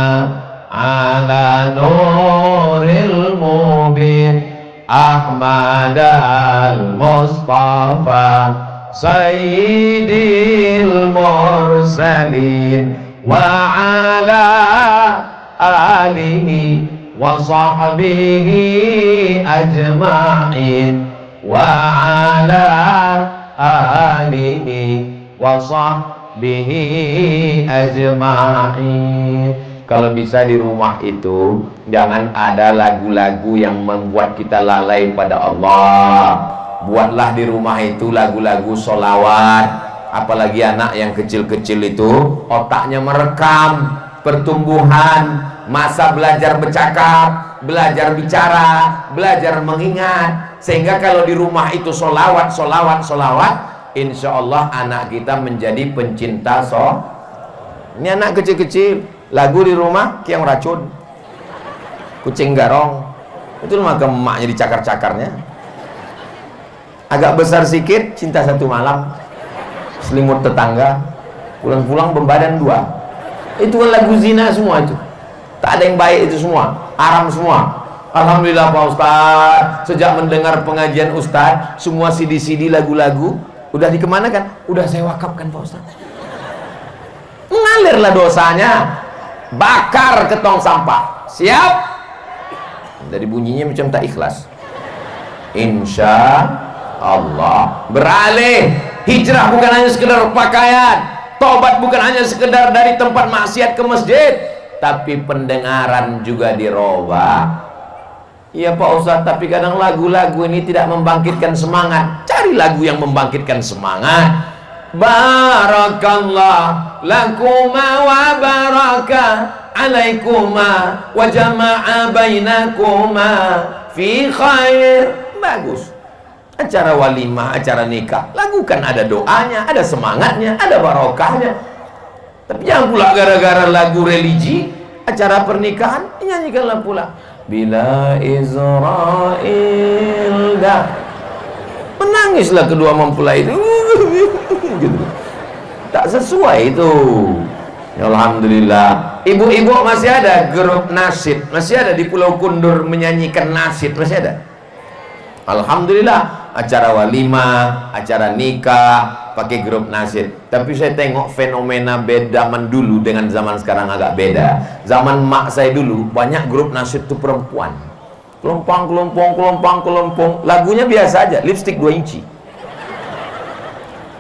ala nuril mubin Ahmad al-Mustafa sayyidil mursalin wa ala alihi wa sahbihi ajma'in wa ala alihi wa sahbihi ajma'in. Kalau bisa di rumah itu jangan ada lagu-lagu yang membuat kita lalai pada Allah. Buatlah di rumah itu lagu-lagu sholawat. Apalagi anak yang kecil-kecil itu otaknya merekam pertumbuhan, masa belajar bercakap, belajar bicara, belajar mengingat. Sehingga kalau di rumah itu sholawat, insya Allah anak kita menjadi pencinta Ini anak kecil-kecil, lagu di rumah kiang racun, kucing garong, itu maka emaknya dicakar-cakarnya. Agak besar sikit, cinta satu malam, selimut tetangga, pulang-pulang pembadan dua. Itu kan lagu zina semua itu. Tak ada yang baik itu semua, haram semua. Alhamdulillah Pak Ustadz, sejak mendengar pengajian Ustadz, semua CD-CD lagu-lagu udah dikemanakan? Udah saya wakafkan Pak Ustadz. Mengalirlah dosanya, bakar ke tong sampah. Siap? Dari bunyinya macam tak ikhlas. Insya Allah. Beralih, hijrah bukan hanya sekedar pakaian, tobat bukan hanya sekedar dari tempat maksiat ke masjid, tapi pendengaran juga dirubah. Iya Pak Ustadz, tapi kadang lagu-lagu ini tidak membangkitkan semangat. Cari lagu yang membangkitkan semangat. Barakallah lakuma wa baraka alaikuma wa jama'a bainakuma fi khair. Bagus. Acara walimah, acara nikah, lagu kan ada doanya, ada semangatnya, ada barokahnya. Tapi jangan pula gara-gara lagu religi, acara pernikahan, nyanyikanlah pula bila Israel dah. Menangislah kedua mempelai itu. Gitu. Tak sesuai itu. Alhamdulillah. Ibu-ibu masih ada grup nasyid, masih ada di Pulau Kundur menyanyikan nasyid, masih ada. Alhamdulillah. Acara walimah, acara nikah pakai grup nasyid. Tapi saya tengok fenomena beda zaman dulu dengan zaman sekarang agak beda. Zaman mak saya dulu banyak grup nasyid itu perempuan. Kelompong. Lagunya biasa aja, lipstick 2 inci.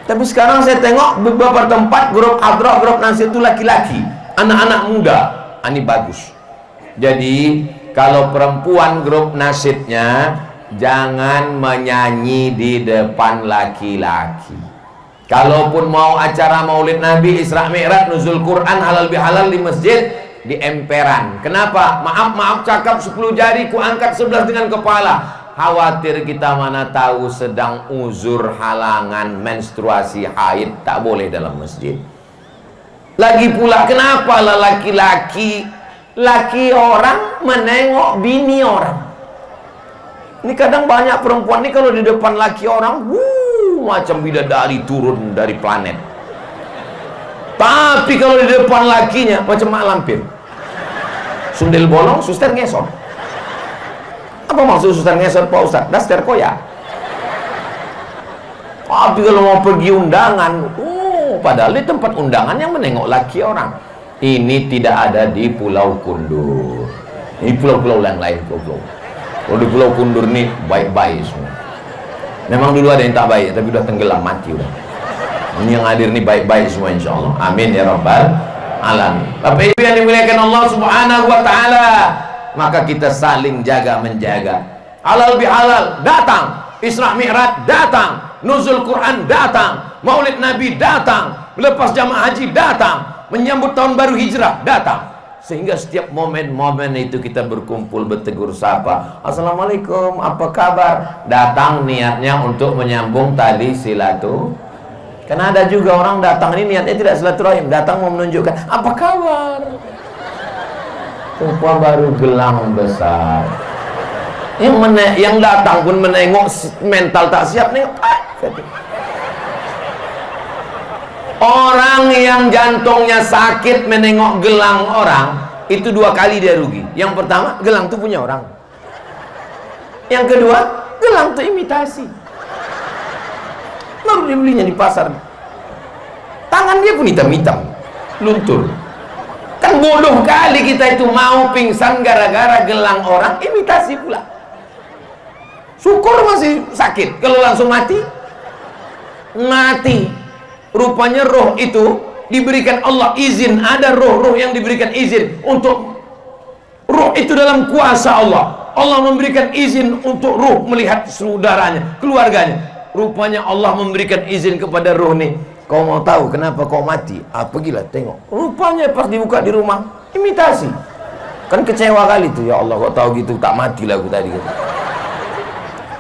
Tapi sekarang saya tengok beberapa tempat grup hadrah, grup nasyid itu laki-laki, anak-anak muda, Ini bagus. Jadi kalau perempuan grup nasyidnya jangan menyanyi di depan laki-laki. Kalaupun mau acara maulid Nabi, Isra Mi'raj, nuzul Quran, halal bihalal di masjid, di emperan. Kenapa? Maaf cakap 10 jari, ku angkat 11 dengan kepala. Khawatir kita mana tahu sedang uzur halangan menstruasi haid, tak boleh dalam masjid. Lagi pula kenapa laki-laki orang menengok bini orang? Ini kadang banyak perempuan ini kalau di depan laki orang, macam bidadari turun dari planet. Tapi kalau di depan lakinya macam mak lampir. Sundel bolong, suster ngesot. Apa maksud suster ngesot Pak Ustaz? Daster koya. Tapi kalau mau pergi undangan, padahal di tempat undangan yang menengok laki orang. Ini tidak ada di Pulau Kundur. Ini pulau-pulau yang lain, pulau. Kalau di Pulau Kundur nih baik-baik semua. Memang dulu ada yang tak baik, tapi udah tenggelam, mati udah. Ini yang hadir nih baik-baik semua insya Allah. Amin ya rabbal alamin. Bapak Ibu yang dimuliakan Allah Subhanahu wa taala, maka kita saling jaga menjaga. Halal bihalal datang, Isra Mi'raj datang, nuzul Quran datang, maulid Nabi datang, lepas jamaah haji datang, menyambut tahun baru hijrah datang. Sehingga setiap momen-momen itu kita berkumpul, bertegur sapa, assalamualaikum, apa kabar? Datang niatnya untuk menyambung tali silaturahim. Karena ada juga orang datang ini niatnya tidak silaturahim, datang mau menunjukkan apa kabar. Rupa baru gelang besar. Yang datang pun menengok mental tak siap nengok. Orang yang jantungnya sakit menengok gelang orang, itu 2 kali dia rugi. Yang pertama, gelang itu punya orang. Yang kedua, gelang itu imitasi. Baru dibelinya di pasar. Tangan dia pun hitam-hitam, luntur. Kan bodoh kali kita itu mau pingsan gara-gara gelang orang imitasi pula. Syukur masih sakit. Kalau langsung mati, mati. Rupanya roh itu diberikan Allah izin. Ada roh-roh yang diberikan izin untuk roh itu dalam kuasa Allah. Allah memberikan izin untuk roh melihat saudaranya, keluarganya. Rupanya Allah memberikan izin kepada roh nih. Kau mau tahu kenapa kau mati? Pergilah tengok. Rupanya pas dibuka di rumah, imitasi. Kan kecewa kali tuh, ya Allah kau tahu gitu tak matilah aku tadi.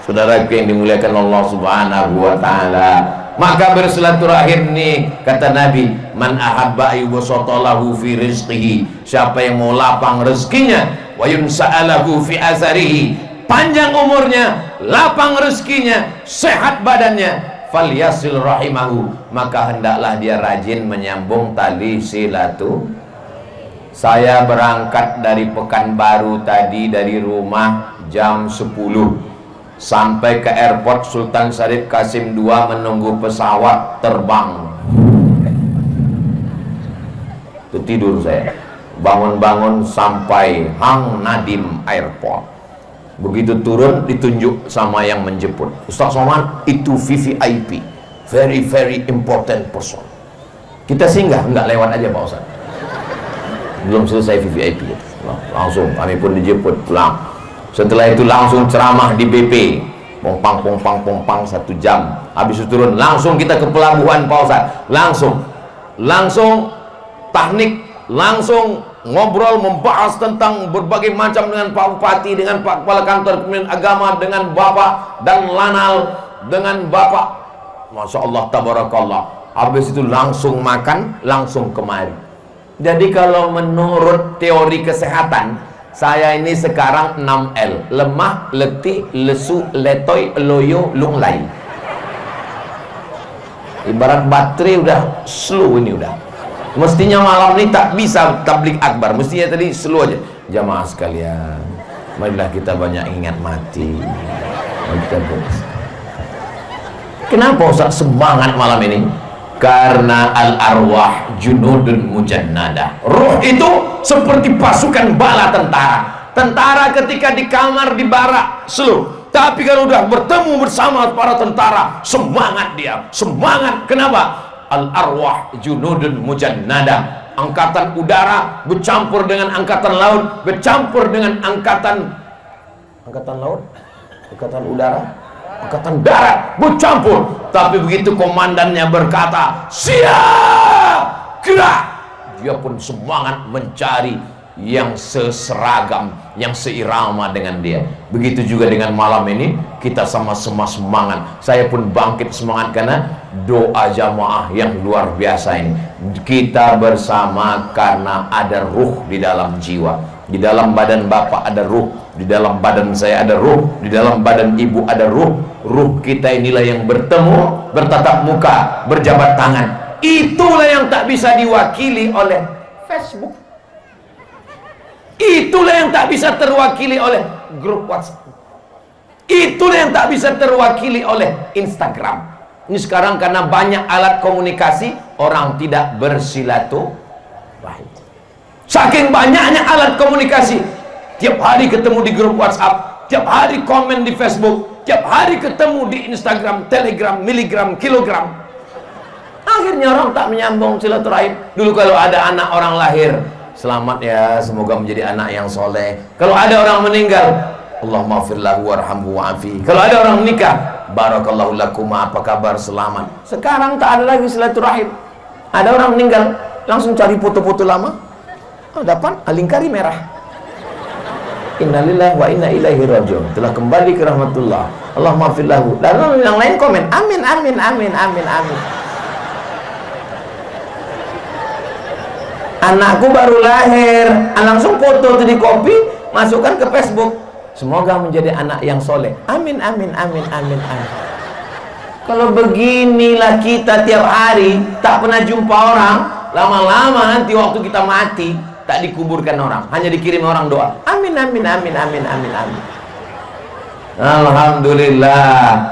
Saudara yang dimuliakan Allah Subhanahu wa taala, maka bersilaturahim nih kata Nabi, man ahabba yubsatalahu fi rizqihi, siapa yang mau lapang rezekinya, wa yunsa'alahu fi azarihi, panjang umurnya, lapang rezekinya, sehat badannya, falyasil rahimahu, maka hendaklah dia rajin menyambung tali silaturahim. Saya berangkat dari Pekanbaru tadi, dari rumah jam 10 sampai ke airport Sultan Syarif Qasim II menunggu pesawat terbang. Itu tidur saya, bangun-bangun sampai Hang Nadim Airport. Begitu turun ditunjuk sama yang menjemput, Ustaz Somad itu VVIP, very very important person. Kita singgah, enggak lewat aja Pak Ustaz, belum selesai VVIP gitu. Langsung kami pun dijemput pulang. Setelah itu langsung ceramah di BP, pompang 1 jam. Habis itu turun langsung kita ke pelabuhan Pak Ustaz, langsung teknik, langsung ngobrol membahas tentang berbagai macam dengan Pak Bupati, dengan Pak Kepala Kantor Kementerian Agama, dengan Bapak dan Lanal, dengan Bapak, Masya Allah tabarakallah. Habis itu langsung makan, langsung kemari. Jadi kalau menurut teori kesehatan, saya ini sekarang 6L, lemah, letih, lesu, letoy, loyo, lunglai. Ibarat baterai udah slow ini udah. Mestinya malam ini tak bisa tablik akbar, mestinya tadi slow aja. Jamaah sekalian, marilah kita banyak ingat mati. Kenapa Ustaz semangat malam ini? Karena al-arwah junudun mujannada. Roh itu seperti pasukan bala tentara. Tentara ketika di kamar di barak slow, tapi kalau udah bertemu bersama para tentara, semangat dia, semangat. Kenapa? Al-arwah junudun mujannada. angkatan udara bercampur dengan angkatan laut, bercampur dengan angkatan laut, angkatan udara, angkatan darat, bercampur. Tapi begitu komandannya berkata, siap, gerak, dia pun semangat mencari yang seseragam, yang seirama dengan dia. Begitu juga dengan malam ini, kita sama-sama semangat. Saya pun bangkit semangat karena doa jamaah yang luar biasa ini. Kita bersama karena ada ruh di dalam jiwa. Di dalam badan Bapak ada ruh, di dalam badan saya ada ruh, di dalam badan Ibu ada ruh. Ruh kita inilah yang bertemu, bertatap muka, berjabat tangan. Itulah yang tak bisa diwakili oleh Facebook. Itulah yang tak bisa terwakili oleh grup WhatsApp. Itulah yang tak bisa terwakili oleh Instagram. Ini sekarang karena banyak alat komunikasi, orang tidak bersilaturahim. Saking banyaknya alat komunikasi, tiap hari ketemu di grup WhatsApp, tiap hari komen di Facebook, tiap hari ketemu di Instagram, Telegram, miligram, kilogram. Akhirnya orang tak menyambung silaturahim. Dulu kalau ada anak orang lahir, selamat ya, semoga menjadi anak yang soleh. Kalau ada orang meninggal, Allahumma maghfir lahu warhamhu wa'afi. Kalau ada orang menikah, barakallahu lakum, apa kabar, selamat. Sekarang tak ada lagi silaturahim. Ada orang meninggal, langsung cari foto-foto lama. Oh, dapat alingkari merah. Innalillahi wa inna ilaihi rajiun. Telah kembali ke rahmatullah. Allahumma maghfir lahu. Lalu yang lain komen, amin amin amin amin amin. Anakku baru lahir, langsung foto itu di copy, masukkan ke Facebook. Semoga menjadi anak yang soleh. Amin amin amin amin amin. Kalau beginilah kita tiap hari, tak pernah jumpa orang, lama-lama nanti waktu kita mati, tak dikuburkan orang, hanya dikirim orang doa. Amin amin amin amin amin amin. Alhamdulillah,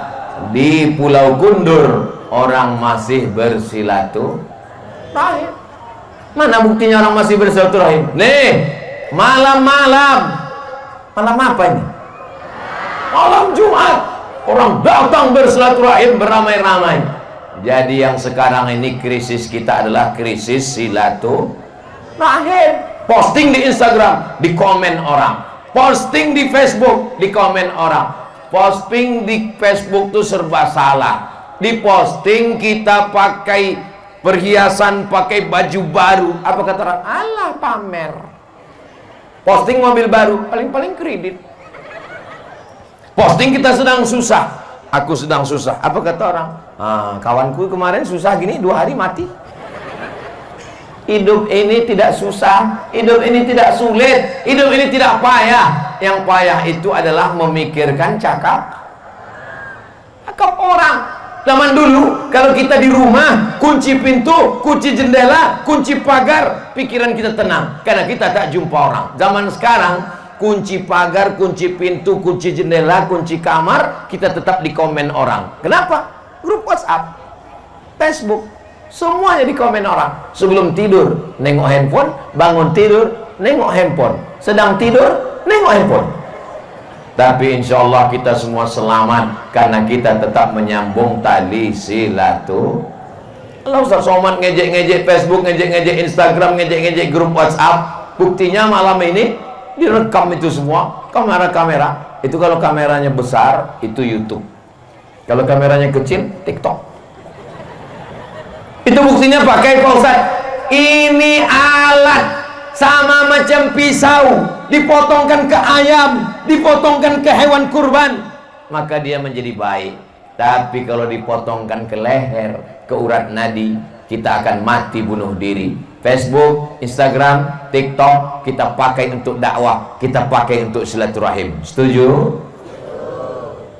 di Pulau Kundur orang masih bersilaturahim. Mana buktinya orang masih bersilaturahim? Nih, malam-malam. Malam apa ini? Malam Jumat. Orang datang bersilaturahim beramai-ramai. Jadi yang sekarang ini krisis kita adalah krisis silaturahim. Posting di Instagram, di komen orang. Posting di Facebook, di komen orang. Posting di Facebook itu serba salah. Di posting kita pakai perhiasan, pakai baju baru, apa kata orang? Alah, pamer. Posting mobil baru, paling-paling kredit. Posting kita sedang susah, aku sedang susah, apa kata orang? Kawanku kemarin susah gini, 2 hari mati. Hidup ini tidak susah, hidup ini tidak sulit, hidup ini tidak payah. Yang payah itu adalah memikirkan cakap orang. Zaman dulu, kalau kita di rumah, kunci pintu, kunci jendela, kunci pagar, pikiran kita tenang, karena kita tak jumpa orang. Zaman sekarang, kunci pagar, kunci pintu, kunci jendela, kunci kamar, kita tetap di komen orang. Kenapa? Grup WhatsApp, Facebook, semuanya di komen orang. Sebelum tidur, nengok handphone, bangun tidur, nengok handphone, sedang tidur, nengok handphone. Tapi insya Allah kita semua selamat karena kita tetap menyambung tali silaturahim. Kalau Ustaz Somad ngejek-ngejek Facebook, ngejek-ngejek Instagram, ngejek-ngejek grup WhatsApp, buktinya malam ini direkam itu semua, kamera-kamera. Itu kalau kameranya besar, itu YouTube. Kalau kameranya kecil, TikTok. Itu buktinya pakai Pak Ustaz. Ini alat sama macam pisau, dipotongkan ke ayam, dipotongkan ke hewan kurban, maka dia menjadi baik. Tapi kalau dipotongkan ke leher, ke urat nadi, kita akan mati bunuh diri. Facebook, Instagram, TikTok kita pakai untuk dakwah, kita pakai untuk silaturahim. Setuju?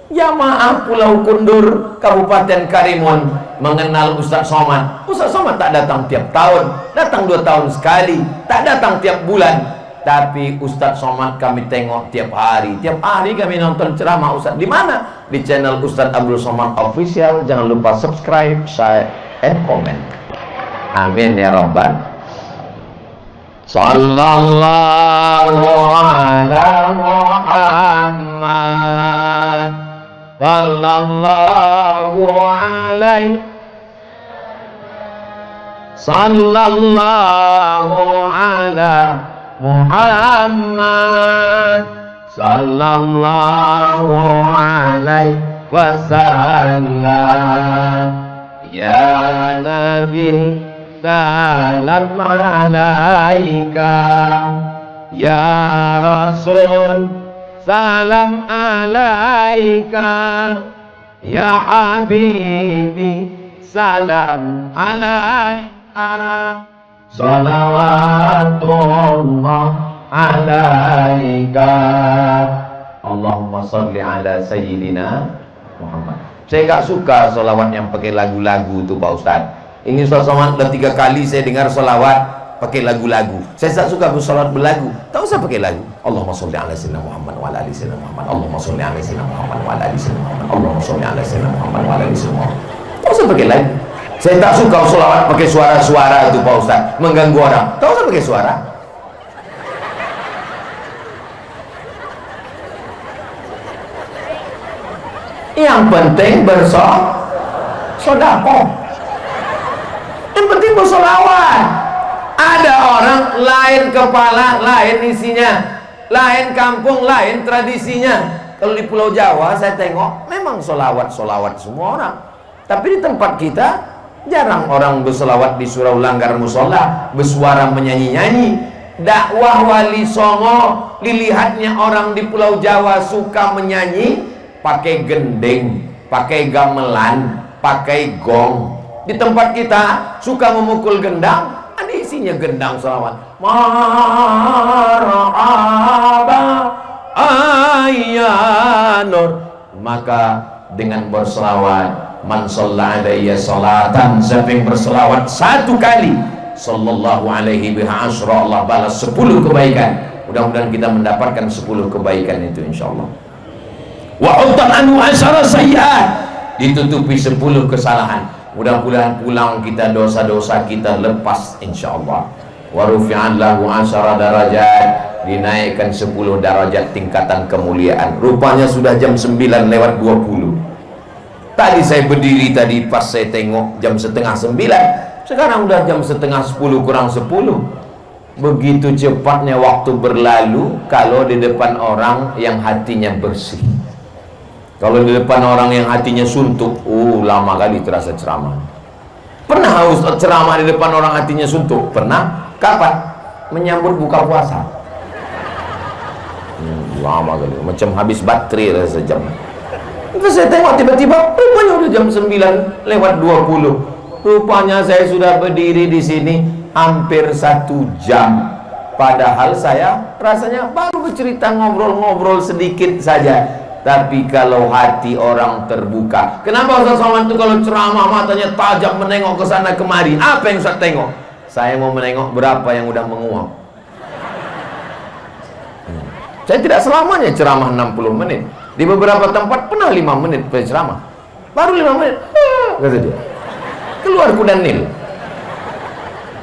Jamaah Pulau Kundur, Kabupaten Karimun mengenal Ustaz Somad. Ustaz Somad tak datang tiap tahun, datang 2 tahun sekali, tak datang tiap bulan. Tapi Ustaz Somad kami tengok tiap hari. Tiap hari kami nonton ceramah Ustaz. Di mana? Di channel Ustaz Abdul Somad Official. Jangan lupa subscribe, share, and comment. Amin ya Rabbal. Sallallahu ala Muhammad. Sallallahu alaihi sallallahu ala Muhammad sallallahu alaihi wasallam. Ya Nabi salam alaika, ya Rasul salam alaika, ya Habibi salam alaika, salawatullah alaika. Allahumma salli ala Sayyidina Muhammad. Saya gak suka sholawat yang pakai lagu-lagu itu Pak Ustadz. Ini sholawat udah 3 kali saya dengar sholawat pakai lagu-lagu. Saya tak suka sholawat berlagu. Tak usah pakai lagu. Allahumma sholli ala sayyidina Muhammad wa ala ali sayyidina Muhammad. Allahumma sholli ala sayyidina Muhammad wa ala ali sayyidina Muhammad. Allahumma sholli ala sayyidina Muhammad wa ala ali sayyidina Muhammad. Tak usah pakai lagu. Saya tak suka sholawat pakai suara-suara itu Pak Ustadz, mengganggu orang. Tak usah pakai suara. Yang penting bersedekah. Yang penting bersolawat. Ada orang lain kepala, lain isinya, lain kampung, lain tradisinya. Kalau di Pulau Jawa saya tengok memang solawat semua orang. Tapi di tempat kita jarang orang bersolawat di surau langgar musola, bersuara menyanyi-nyanyi. Dakwah Wali Songo, dilihatnya orang di Pulau Jawa suka menyanyi pakai gending, pakai gamelan, pakai gong. Di tempat kita suka memukul gendang, ada isinya gendang selawat. Marhaba ayyanur. Maka dengan berselawat, man shalla alayya salatan, siapa yang berselawat 1 kali, sallallahu alaihi biha asyra, Allah balas 10 kebaikan. Mudah-mudahan kita mendapatkan 10 kebaikan itu insyaallah. Wa utan anhu asyara sayyi'at, ditutupi 10 kesalahan. Mudah-mudahan pulang kita dosa-dosa kita lepas insyaallah. Wa rufi'an lahu asyara darajat, dinaikkan 10 darajat tingkatan kemuliaan. Rupanya sudah jam 9:20. Tadi saya berdiri tadi pas saya tengok jam setengah 9. Sekarang udah jam setengah 10 kurang 10. Begitu cepatnya waktu berlalu kalau di depan orang yang hatinya bersih. Kalau di depan orang yang hatinya suntuk, lama kali terasa ceramah. Pernah Ustaz ceramah di depan orang hatinya suntuk? Pernah. Kapan? Menyambut buka puasa. Lama kali, macam habis baterai rasa jam. Terus saya tengok tiba-tiba, rupanya udah jam 9:20. Rupanya saya sudah berdiri di sini hampir 1 jam. Padahal saya rasanya baru bercerita, ngobrol-ngobrol sedikit saja. Tapi kalau hati orang terbuka, kenapa Ustaz Somad itu kalau ceramah matanya tajam menengok ke sana kemari? Apa yang Ustaz tengok? Saya mau menengok berapa yang udah menguap. Saya tidak selamanya ceramah 60 menit. Di beberapa tempat pernah 5 menit ceramah. Baru 5 menit, kata dia, keluar kuda Nil.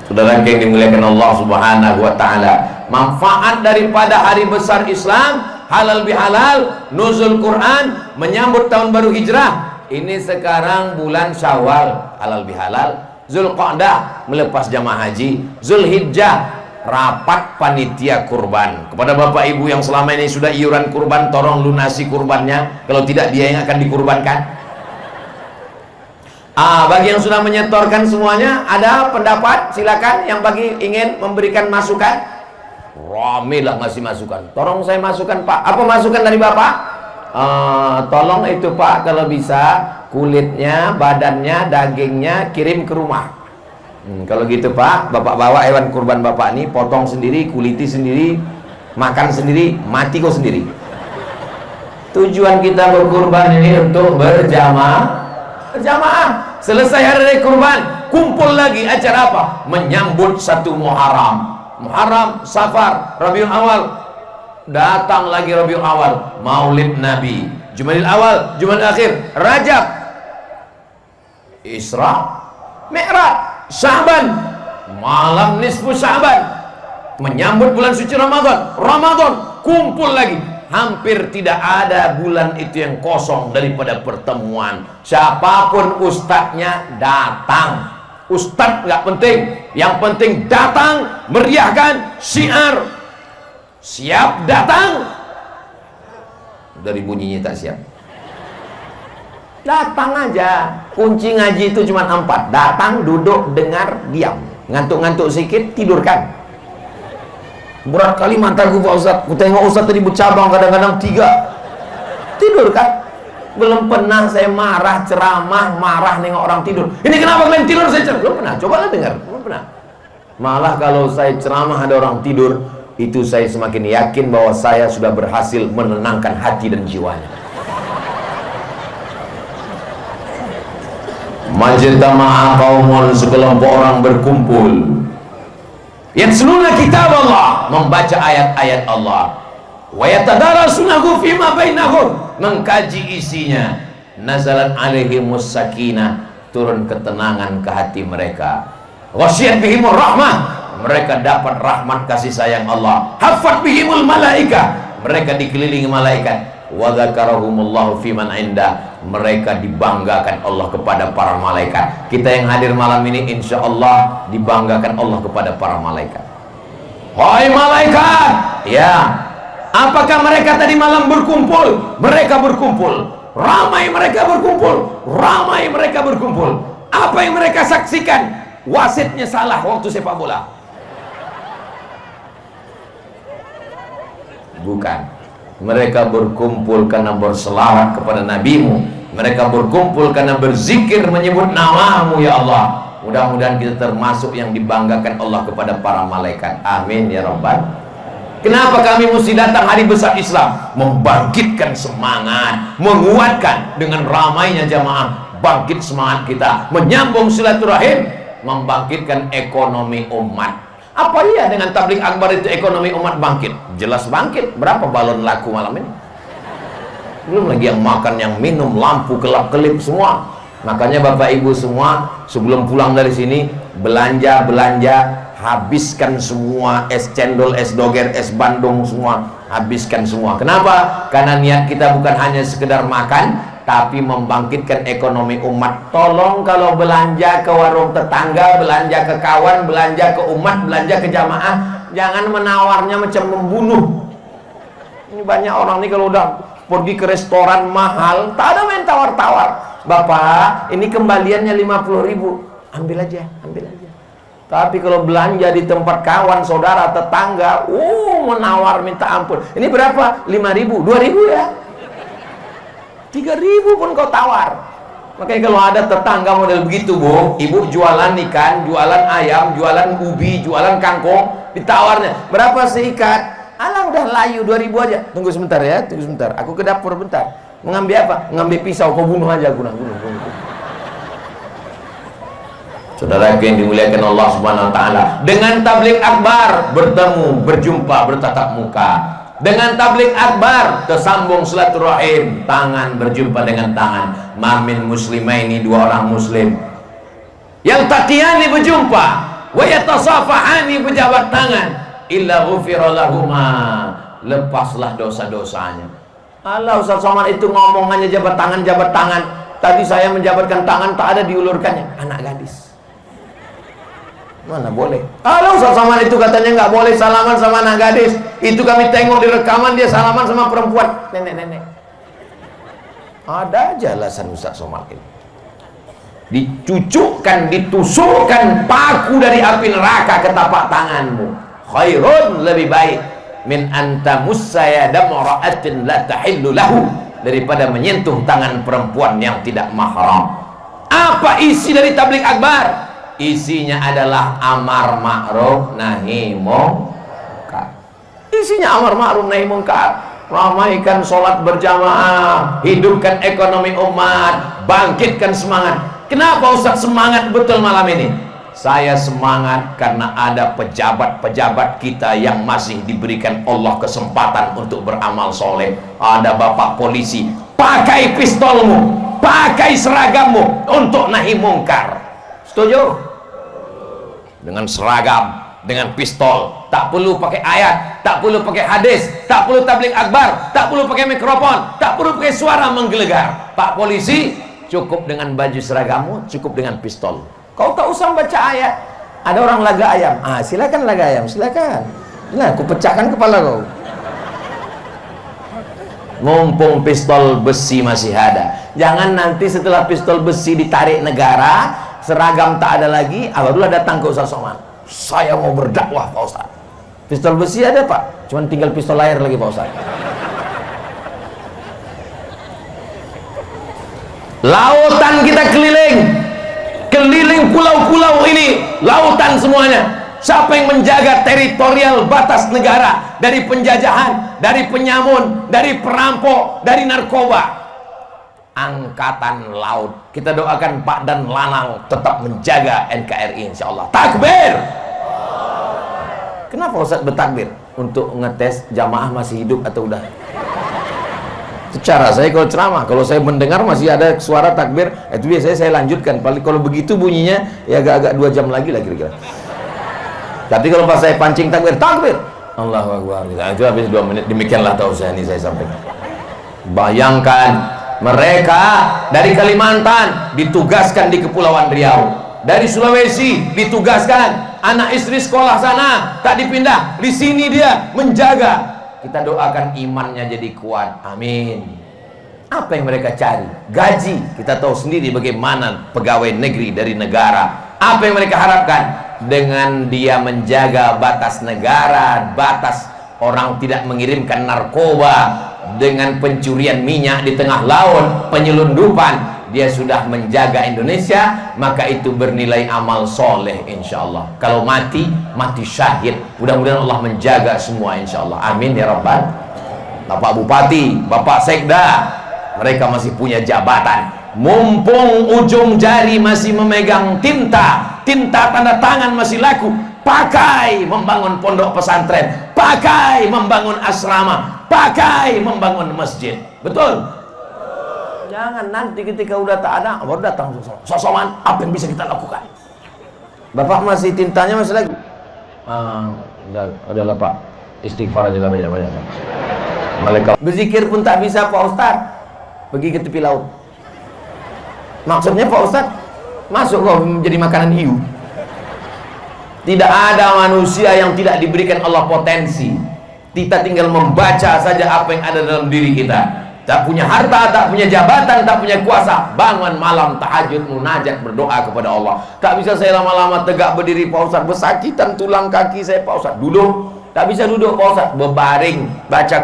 Saudara yang dimuliakan Allah Subhanahu wa taala, manfaat daripada hari besar Islam, halal bihalal, nuzul Quran, menyambut tahun baru hijrah. Ini sekarang bulan Syawal, halal bihalal. Zulqa'dah, melepas jamaah haji. Zulhijjah, rapat panitia kurban. Kepada bapak ibu yang selama ini sudah iuran kurban, tolong lunasi kurbannya. Kalau tidak dia yang akan dikurbankan. Bagi yang sudah menyetorkan semuanya, ada pendapat? Silakan yang bagi ingin memberikan masukan. Rame lah ngasih masukan. Tolong saya masukan Pak. Apa masukan dari Bapak? Tolong itu Pak, kalau bisa kulitnya, badannya, dagingnya kirim ke rumah. Kalau gitu Pak, Bapak bawa hewan kurban Bapak ini, potong sendiri, kuliti sendiri, makan sendiri, mati kok sendiri. Tujuan kita berkurban ini untuk berjamaah. Selesai hari raya kurban, kumpul lagi acara apa? Menyambut 1 Muharram. Muharram, Safar, Rabiul Awal, datang lagi Rabiul Awal, Maulid Nabi, Jumadil Awal, Jumadil Akhir, Rajab, Isra, Mi'raj, Sya'ban, malam nisfu Sya'ban, menyambut bulan suci Ramadan, kumpul lagi. Hampir tidak ada bulan itu yang kosong daripada pertemuan. Siapapun ustadznya datang. Ustadz nggak penting, yang penting datang, meriahkan, syiar. Siap datang, dari bunyinya tak siap. Datang aja. Kunci ngaji itu cuma 4. Datang, duduk, dengar, diam. Ngantuk-ngantuk sedikit, tidurkan. Berat kali mataku Pak Ustadz. Aku tengok Ustadz tadi bercabang kadang-kadang 3. Tidurkan. Belum pernah saya marah, ceramah, marah nengok orang tidur. Ini kenapa kalian tidur? Saya ceramah. Belum pernah, cobalah dengar. Belum pernah. Malah kalau saya ceramah ada orang tidur, itu saya semakin yakin bahwa saya sudah berhasil menenangkan hati dan jiwanya. Majtama'a qaumun, sekelompok orang berkumpul, yatluna kitab Allah, membaca ayat-ayat Allah, wa yatadarasunahu fima bainahum, mengkaji isinya, nazalat alaihimus sakinah, turun ketenangan ke hati mereka, ghasyiyat bihimur rahmah, mereka dapat rahmat kasih sayang Allah, hafat bihimul malaika, mereka dikelilingi malaikat, wa dzakarahumullahu fiman inda, mereka dibanggakan Allah kepada para malaikat. Kita yang hadir malam ini insya Allah dibanggakan Allah kepada para malaikat. Hai malaikat, ya, apakah mereka tadi malam berkumpul? Mereka berkumpul, ramai mereka berkumpul, ramai mereka berkumpul. Apa yang mereka saksikan? Wasitnya salah waktu sepak bola. Bukan. Mereka berkumpul karena berselawat kepada nabimu. Mereka berkumpul karena berzikir menyebut namamu ya Allah. Mudah-mudahan kita termasuk yang dibanggakan Allah kepada para malaikat. Amin ya Rabbal. Kenapa kami mesti datang hari besar Islam? Membangkitkan semangat, menguatkan dengan ramainya jamaah, bangkit semangat kita, menyambung silaturahim, membangkitkan ekonomi umat. Apa iya dengan tabligh akbar itu ekonomi umat bangkit? Jelas bangkit. Berapa balon laku malam ini? Belum lagi yang makan, yang minum, lampu kelap-kelip semua. Makanya Bapak Ibu semua sebelum pulang dari sini belanja, habiskan semua es cendol, es doger, es bandung semua, habiskan semua. Kenapa? Karena niat kita bukan hanya sekedar makan, tapi membangkitkan ekonomi umat. Tolong kalau belanja ke warung tetangga, belanja ke kawan, belanja ke umat, belanja ke jamaah, jangan menawarnya macam membunuh. Ini banyak orang nih kalau udah pergi ke restoran mahal, tak ada main tawar-tawar. Bapak, ini kembaliannya 50.000, ambil aja, ambil aja. Tapi kalau belanja di tempat kawan, saudara, tetangga, menawar minta ampun. Ini berapa? 5.000, 2.000 ya. 3.000 pun kau tawar. Makanya kalau ada tetangga model begitu, Bu, ibu jualan ikan, jualan ayam, jualan ubi, jualan kangkung, ditawarnya berapa seikat? Alah udah layu 2.000 aja. Tunggu sebentar ya, tunggu sebentar. Aku ke dapur bentar. Mengambil apa? Mengambil pisau, kau bunuh aja, bunuh. Saudara yang dimuliakan Allah Subhanahu wa taala, dengan tabligh akbar bertemu, berjumpa, bertatap muka. Dengan tabligh akbar tersambung silaturahim, tangan berjumpa dengan tangan. Mamin muslimaini, 2 orang muslim yang taqiyani berjumpa, wa yatasafahani berjabat tangan, illa ghufira lahuma, lepaslah dosa-dosanya. Allah, Ustaz Somad itu ngomong hanya jabat tangan. Tadi saya menjabatkan tangan, tak ada diulurkannya. Anak gadis mana boleh? Kalau Ustaz Somad itu katanya nggak boleh salaman sama anak gadis. Itu kami tengok di rekaman, dia salaman sama perempuan, nenek-nenek. Ada aja alasan Ustaz Somad ini. Dicucukkan, ditusukkan paku dari api neraka ke tapak tanganmu. Khairun, lebih baik min antamussa yada mar'atin la tahillu lahu, daripada menyentuh tangan perempuan yang tidak mahram. Apa isi dari tabligh akbar? Isinya adalah amar ma'ruf nahi munkar. Isinya amar ma'ruf nahi munkar. Ramaikan sholat berjamaah, hidupkan ekonomi umat, bangkitkan semangat. Kenapa Ustaz semangat betul malam ini? Saya semangat karena ada pejabat-pejabat kita yang masih diberikan Allah kesempatan untuk beramal soleh. Ada bapak polisi, pakai pistolmu, pakai seragammu untuk nahi munkar. Setuju? Dengan seragam, dengan pistol, tak perlu pakai ayat, tak perlu pakai hadis, tak perlu tabligh akbar, tak perlu pakai mikrofon, tak perlu pakai suara menggelegar. Pak polisi, cukup dengan baju seragammu, cukup dengan pistol. Kau tak usah baca ayat. Ada orang laga ayam. Silakan laga ayam, silakan. Nah, aku pecahkan kepala kau. Mumpung pistol besi masih ada. Jangan nanti setelah pistol besi ditarik negara, seragam tak ada lagi, barulah datang ke Ustaz Somad. Saya mau berdakwah Pak Ustaz. Pistol besi ada Pak, cuman tinggal pistol air lagi Pak Ustaz. Lautan kita keliling pulau-pulau ini, lautan semuanya. Siapa yang menjaga teritorial batas negara dari penjajahan, dari penyamun, dari perampok, dari narkoba? Angkatan Laut. Kita doakan Pak dan Lanang tetap menjaga NKRI insyaallah. Takbir. Kenapa Ustaz bertakbir? Untuk ngetes jamaah masih hidup atau udah? Cara saya kalau ceramah, kalau saya mendengar masih ada suara takbir, itu biasanya saya lanjutkan. Paling kalau begitu bunyinya ya agak-agak 2 jam lagi lah kira-kira. Tapi kalau pas saya pancing takbir, Allahu Akbar, itu habis 2 menit. Demikianlah tausiah ini saya sampaikan. Bayangkan mereka dari Kalimantan ditugaskan di Kepulauan Riau, dari Sulawesi ditugaskan, anak istri sekolah sana tak dipindah, di sini dia menjaga. Kita doakan imannya jadi kuat, amin. Apa yang mereka cari? Gaji. Kita tahu sendiri bagaimana pegawai negeri dari negara. Apa yang mereka harapkan? Dengan dia menjaga batas negara, batas orang tidak mengirimkan narkoba, dengan pencurian minyak di tengah laut, penyelundupan, dia sudah menjaga Indonesia, maka itu bernilai amal soleh insyaallah. Kalau mati syahid. Mudah-mudahan Allah menjaga semua insyaallah, amin ya rabbal. Bapak Bupati, Bapak Sekda, mereka masih punya jabatan. Mumpung ujung jari masih memegang tinta tanda tangan masih laku, pakai membangun pondok pesantren, pakai membangun asrama, pakai membangun masjid. Betul? Jangan nanti ketika udah tak ada baru datang sosokan, apa yang bisa kita lakukan? Bapak masih tintanya masih lagi? Udahlah Pak, istighfar aja lah banyak-banyak. Malaikat berzikir pun tak bisa Pak Ustaz, pergi ke tepi laut. Maksudnya Pak Ustaz, masuk kok menjadi makanan hiu. Tidak ada manusia yang tidak diberikan Allah potensi. Kita tinggal membaca saja apa yang ada dalam diri kita. Tak punya harta, tak punya jabatan, tak punya kuasa, bangun malam tahajud munajat berdoa kepada Allah. Tak bisa saya lama-lama tegak berdiri Pak Ustaz, bersakitan tulang kaki saya Pak Ustaz. Duduk, tak bisa duduk Pak Ustaz, berbaring baca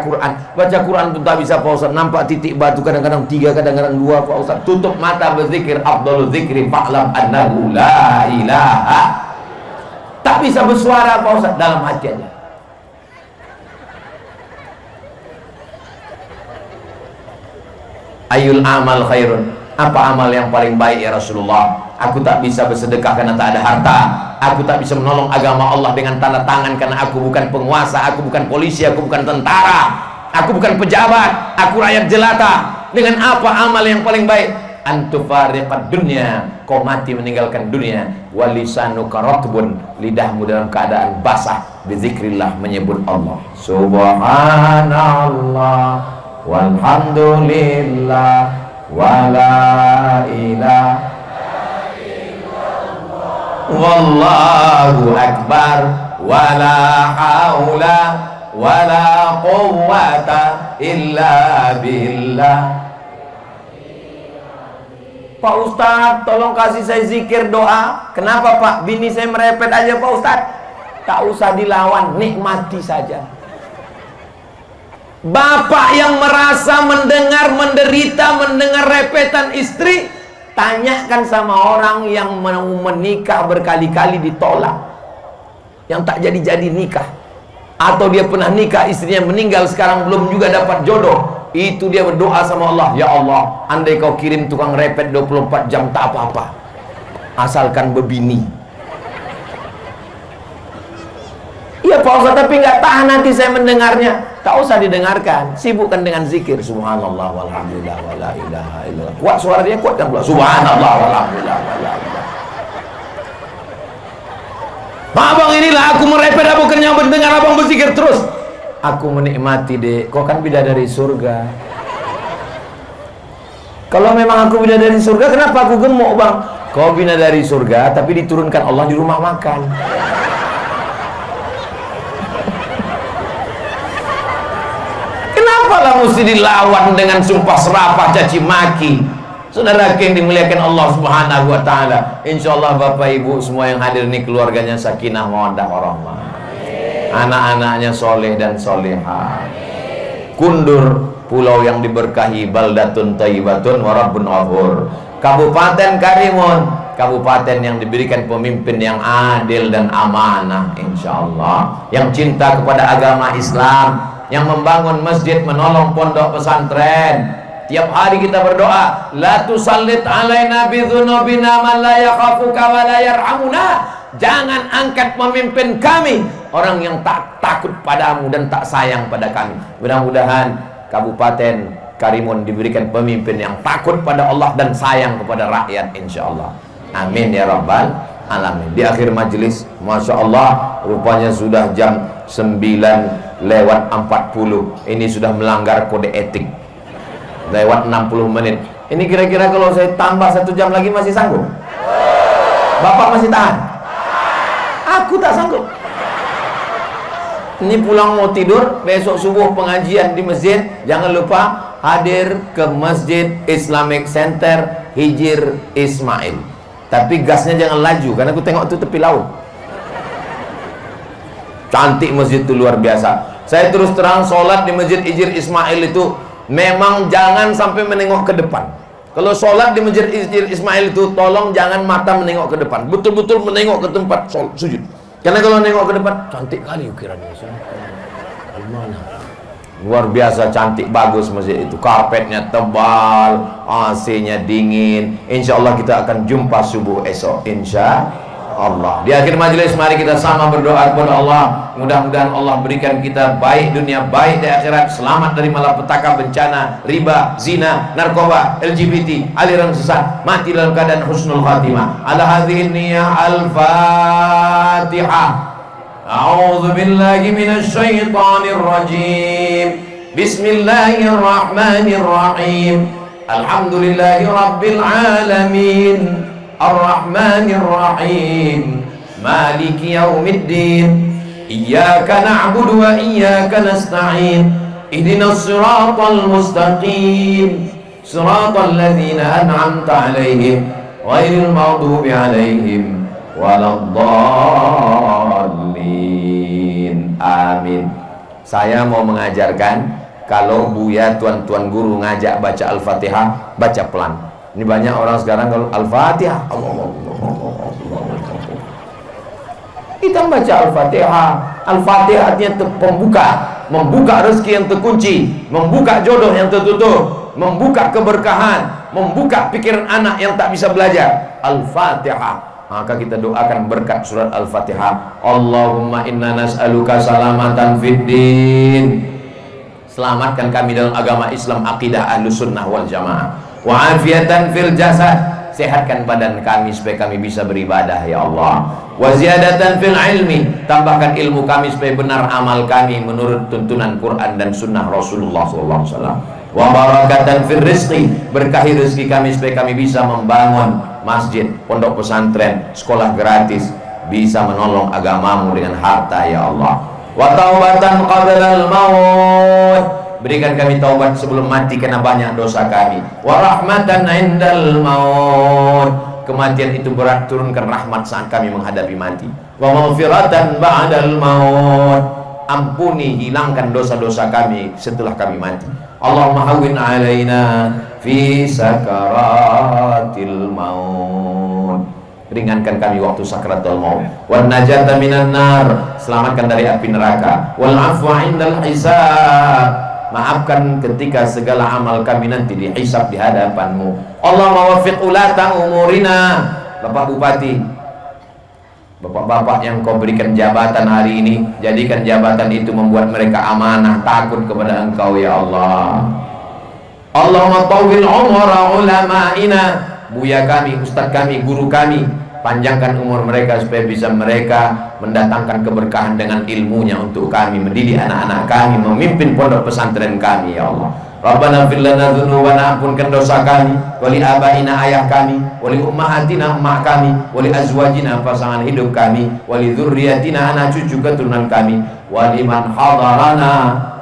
Quran pun tak bisa Pak Ustaz. Nampak titik batu kadang-kadang 3, kadang-kadang 2 Pak Ustaz. Tutup mata berzikir, afdhalul zikri fa'lam annahu la ilaha. Tak bisa bersuara Pak Ustaz dalam hati aja. Ayul amal khairun. Apa amal yang paling baik ya Rasulullah? Aku tak bisa bersedekah karena tak ada harta. Aku tak bisa menolong agama Allah dengan tanda tangan karena aku bukan penguasa, aku bukan polisi, aku bukan tentara, aku bukan pejabat, aku rakyat jelata. Dengan apa amal yang paling baik? Antufariqad dunya, kau mati meninggalkan dunia. Walisanuka ratbun, lidahmu dalam keadaan basah, bizikrillah, menyebut Allah. Subhanallah walhamdulillah wala ilaha illallah wallahu akbar wala haula wala quwwata illa billah. Pak Ustadz, tolong kasih saya zikir doa. Kenapa Pak? Bini saya merepet aja Pak Ustadz. Tak usah dilawan, nikmati saja. Bapak yang merasa mendengar repetan istri, tanyakan sama orang yang mau menikah berkali-kali ditolak, yang tak jadi-jadi nikah, atau dia pernah nikah istrinya meninggal sekarang belum juga dapat jodoh. Itu dia berdoa sama Allah, ya Allah, andai kau kirim tukang repet 24 jam tak apa-apa, asalkan bebini. Iya Pak Ustaz, tapi nggak tahan nanti saya mendengarnya. Tak usah didengarkan, sibukkan dengan zikir. Subhanallah walhamdulillah wala ilaha illallah. Kuat suara dia, kuatkan pula. Subhanallah walhamdulillah wala ilaha. Abang, inilah aku merepet, aku kenyang mendengar abang berzikir terus. Aku menikmati dek, kau kan bidadari surga. Kalau memang aku bidadari surga, kenapa aku gemuk bang? Kau bina dari surga, tapi diturunkan Allah di rumah makan. Kenapa lah mesti dilawan dengan sumpah serapah caci maki? Saudara yang dimuliakan Allah Subhanahu wa taala. Insyaallah Bapak Ibu semua yang hadir ini keluarganya sakinah mawaddah warahmah. Anak-anaknya soleh dan solehah. Kundur, pulau yang diberkahi, baldatun thayyibatun wa rabbun ghafur. Kabupaten Karimun, kabupaten yang diberikan pemimpin yang adil dan amanah insyaallah, yang cinta kepada agama Islam, yang membangun masjid, menolong pondok pesantren. Tiap hari kita berdoa, la tusallit alaina bidzunubina man la yakhafuka wa la yarhamuna. Jangan angkat pemimpin kami orang yang tak takut padamu dan tak sayang pada kami. Mudah-mudahan Kabupaten Karimun diberikan pemimpin yang takut pada Allah dan sayang kepada rakyat insyaallah. Amin ya rabbal alamin. Di akhir majelis, Masya Allah, rupanya sudah jam 9:40. Ini sudah melanggar kode etik. Lewat 60 menit. Ini kira-kira kalau saya tambah 1 jam lagi masih sanggup? Bapak masih tahan? Aku tak sanggup. Ini pulang mau tidur, besok subuh pengajian di masjid. Jangan lupa hadir ke Masjid Islamic Center Hijir Ismail. Tapi gasnya jangan laju, karena aku tengok itu tepi laut. Cantik masjid itu, luar biasa. Saya terus terang sholat di Masjid Hijir Ismail itu memang jangan sampai menengok ke depan. Kalau sholat di Masjid Hijir Ismail itu tolong jangan mata menengok ke depan, betul-betul menengok ke tempat sujud. Karena kalau nengok ke depan, cantik kali ukirannya. Gimana? Luar biasa cantik, bagus masjid itu. Karpetnya tebal, AC-nya dingin. Insya Allah kita akan jumpa subuh esok. Insya Allah. Di akhir majelis mari kita sama berdoa kepada Allah. Mudah-mudahan Allah berikan kita baik dunia, baik di akhirat, selamat dari malapetaka, bencana, riba, zina, narkoba, LGBT, aliran sesat, mati dalam keadaan husnul khatimah. Ala hadhihi niyyah al-Fatihah. A'udzu billahi minasy syaithanir rajim. Bismillahirrahmanirrahim. Alhamdulillahi rabbil alamin. Ar-Rahmanir Rahim. Maliki yaumiddin. Iyyaka na'budu wa iyyaka nasta'in. Ihdinas siratal mustaqim. Siratal ladzina an'amta 'alaihim ghairil maghdubi 'alaihim waladdallin. Amin. Saya mau mengajarkan, kalau Buya tuan-tuan guru ngajak baca Al-Fatihah, baca pelan. Ini banyak orang sekarang kalau Al-Fatihah, kita baca Al-Fatihah. Al-Fatihah artinya pembuka, membuka rezeki yang terkunci, membuka jodoh yang tertutup, membuka keberkahan, membuka pikiran anak yang tak bisa belajar. Al-Fatihah. Maka kita doakan berkat surat Al-Fatihah. Allahumma inna nas'aluka salamatan fid din. Selamatkan kami dalam agama Islam, akidah Ahlus Sunnah wal Jamaah. Wa afiatan fil jasad, sehatkan badan kami supaya kami bisa beribadah ya Allah. Wa ziyadatan fil ilmi, tambahkan ilmu kami supaya benar amal kami menurut tuntunan Quran dan sunnah Rasulullah SAW. Wa barakatan fil rizqi, berkahi rezeki kami supaya kami bisa membangun masjid, pondok pesantren, sekolah gratis, bisa menolong agamamu dengan harta ya Allah. Wa taubatan qabla al-maut, berikan kami taubat sebelum mati karena banyak dosa kami. Wa rahmatan indal maut, kematian itu berat, turunkan rahmat saat kami menghadapi mati. Wa maghfiratan ba'dal maut, ampuni, hilangkan dosa-dosa kami setelah kami mati. Allahumma hawwin alaina fi sakaratil maut, ringankan kami waktu sakratul maut. Wan najata minan nar, selamatkan dari api neraka. Wal afwa indal hisab, maafkan ketika segala amal kami nanti dihisab di hadapanmu. Allahumma waffiq ulata umurina, Bapak Bupati, Bapak-bapak yang kau berikan jabatan hari ini, jadikan jabatan itu membuat mereka amanah, takut kepada engkau ya Allah. Allahumma tawwil umura ulama'ina, buya kami, ustaz kami, guru kami, panjangkan umur mereka supaya bisa mereka mendatangkan keberkahan dengan ilmunya untuk kami, mendidik anak-anak kami, memimpin pondok pesantren kami ya Allah. Rabbana fir lana dzunubana, ampunkan dosa kami, wali abaina ayah kami, wali ummahatina emak kami, wali azwajina pasangan hidup kami, wali dzurriyyatina anak cucu keturunan kami, wali man hadarana,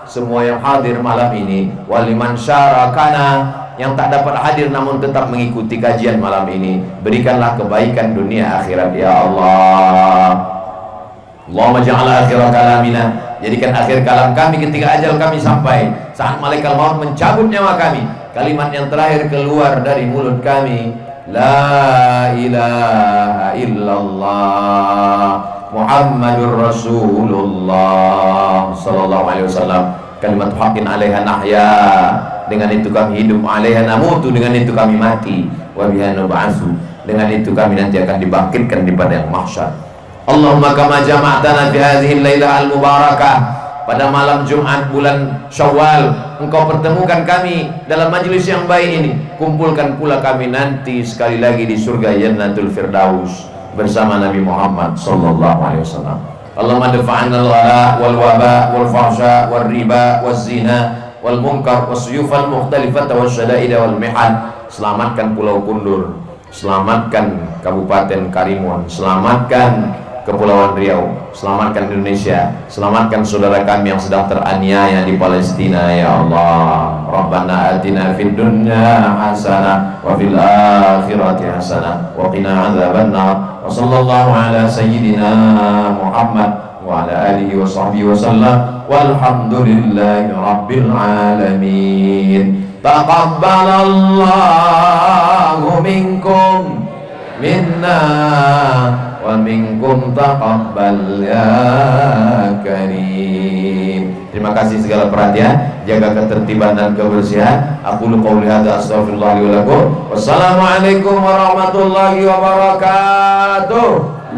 semua yang hadir malam ini, wali man syarakana, yang tak dapat hadir namun tetap mengikuti kajian malam ini, berikanlah kebaikan dunia akhirat ya Allah. Allahumma ja'ala akhir kalamina, jadikan akhir kalam kami ketika ajal kami sampai, saat malaikat maut mencabut nyawa kami, kalimat yang terakhir keluar dari mulut kami, la ilaha illallah Muhammadur Rasulullah sallallahu alaihi wasallam. Kalimat haqqin 'alaiha nahya, dengan itu kami hidup, 'alaiha namutu, dengan itu kami mati, wa biha nub'atsu, dengan itu kami nanti akan dibangkitkan di padang mahsyar. Allahumma kama jama'tana fi hadhihi al-lailah al-mubarakah, pada malam Jumat bulan Syawal Engkau pertemukan kami dalam majlis yang baik ini, kumpulkan pula kami nanti sekali lagi di surga Jannatul Firdaus bersama Nabi Muhammad sallallahu alaihi wasallam. Allahumma dafa'na al-ghala wal waba wal fahsya wal riba wal zina wal munkar was suyufal mukhtalifata was syada'ida wal mihan. Selamatkan Pulau Kundur, selamatkan Kabupaten Karimun, selamatkan Kepulauan Riau, selamatkan Indonesia, selamatkan saudara kami yang sedang teraniaya di Palestina ya Allah. Rabbana atina fid dunya hasanah wa fil akhirati hasanah wa qina adzabannar. Wa sallallahu ala sayyidina Muhammad wa ala alihi wa sahbihi wa sallam, walhamdulillahi rabbil alamin. Taqabbalallahu minkum minna wa minkum taqabbal ya karim. Terima kasih segala perhatian, jaga ketertiban dan kebersihan. Aku qouli hadza astaghfirullah li wa lakum. Wassalamualaikum warahmatullahi wabarakatuh.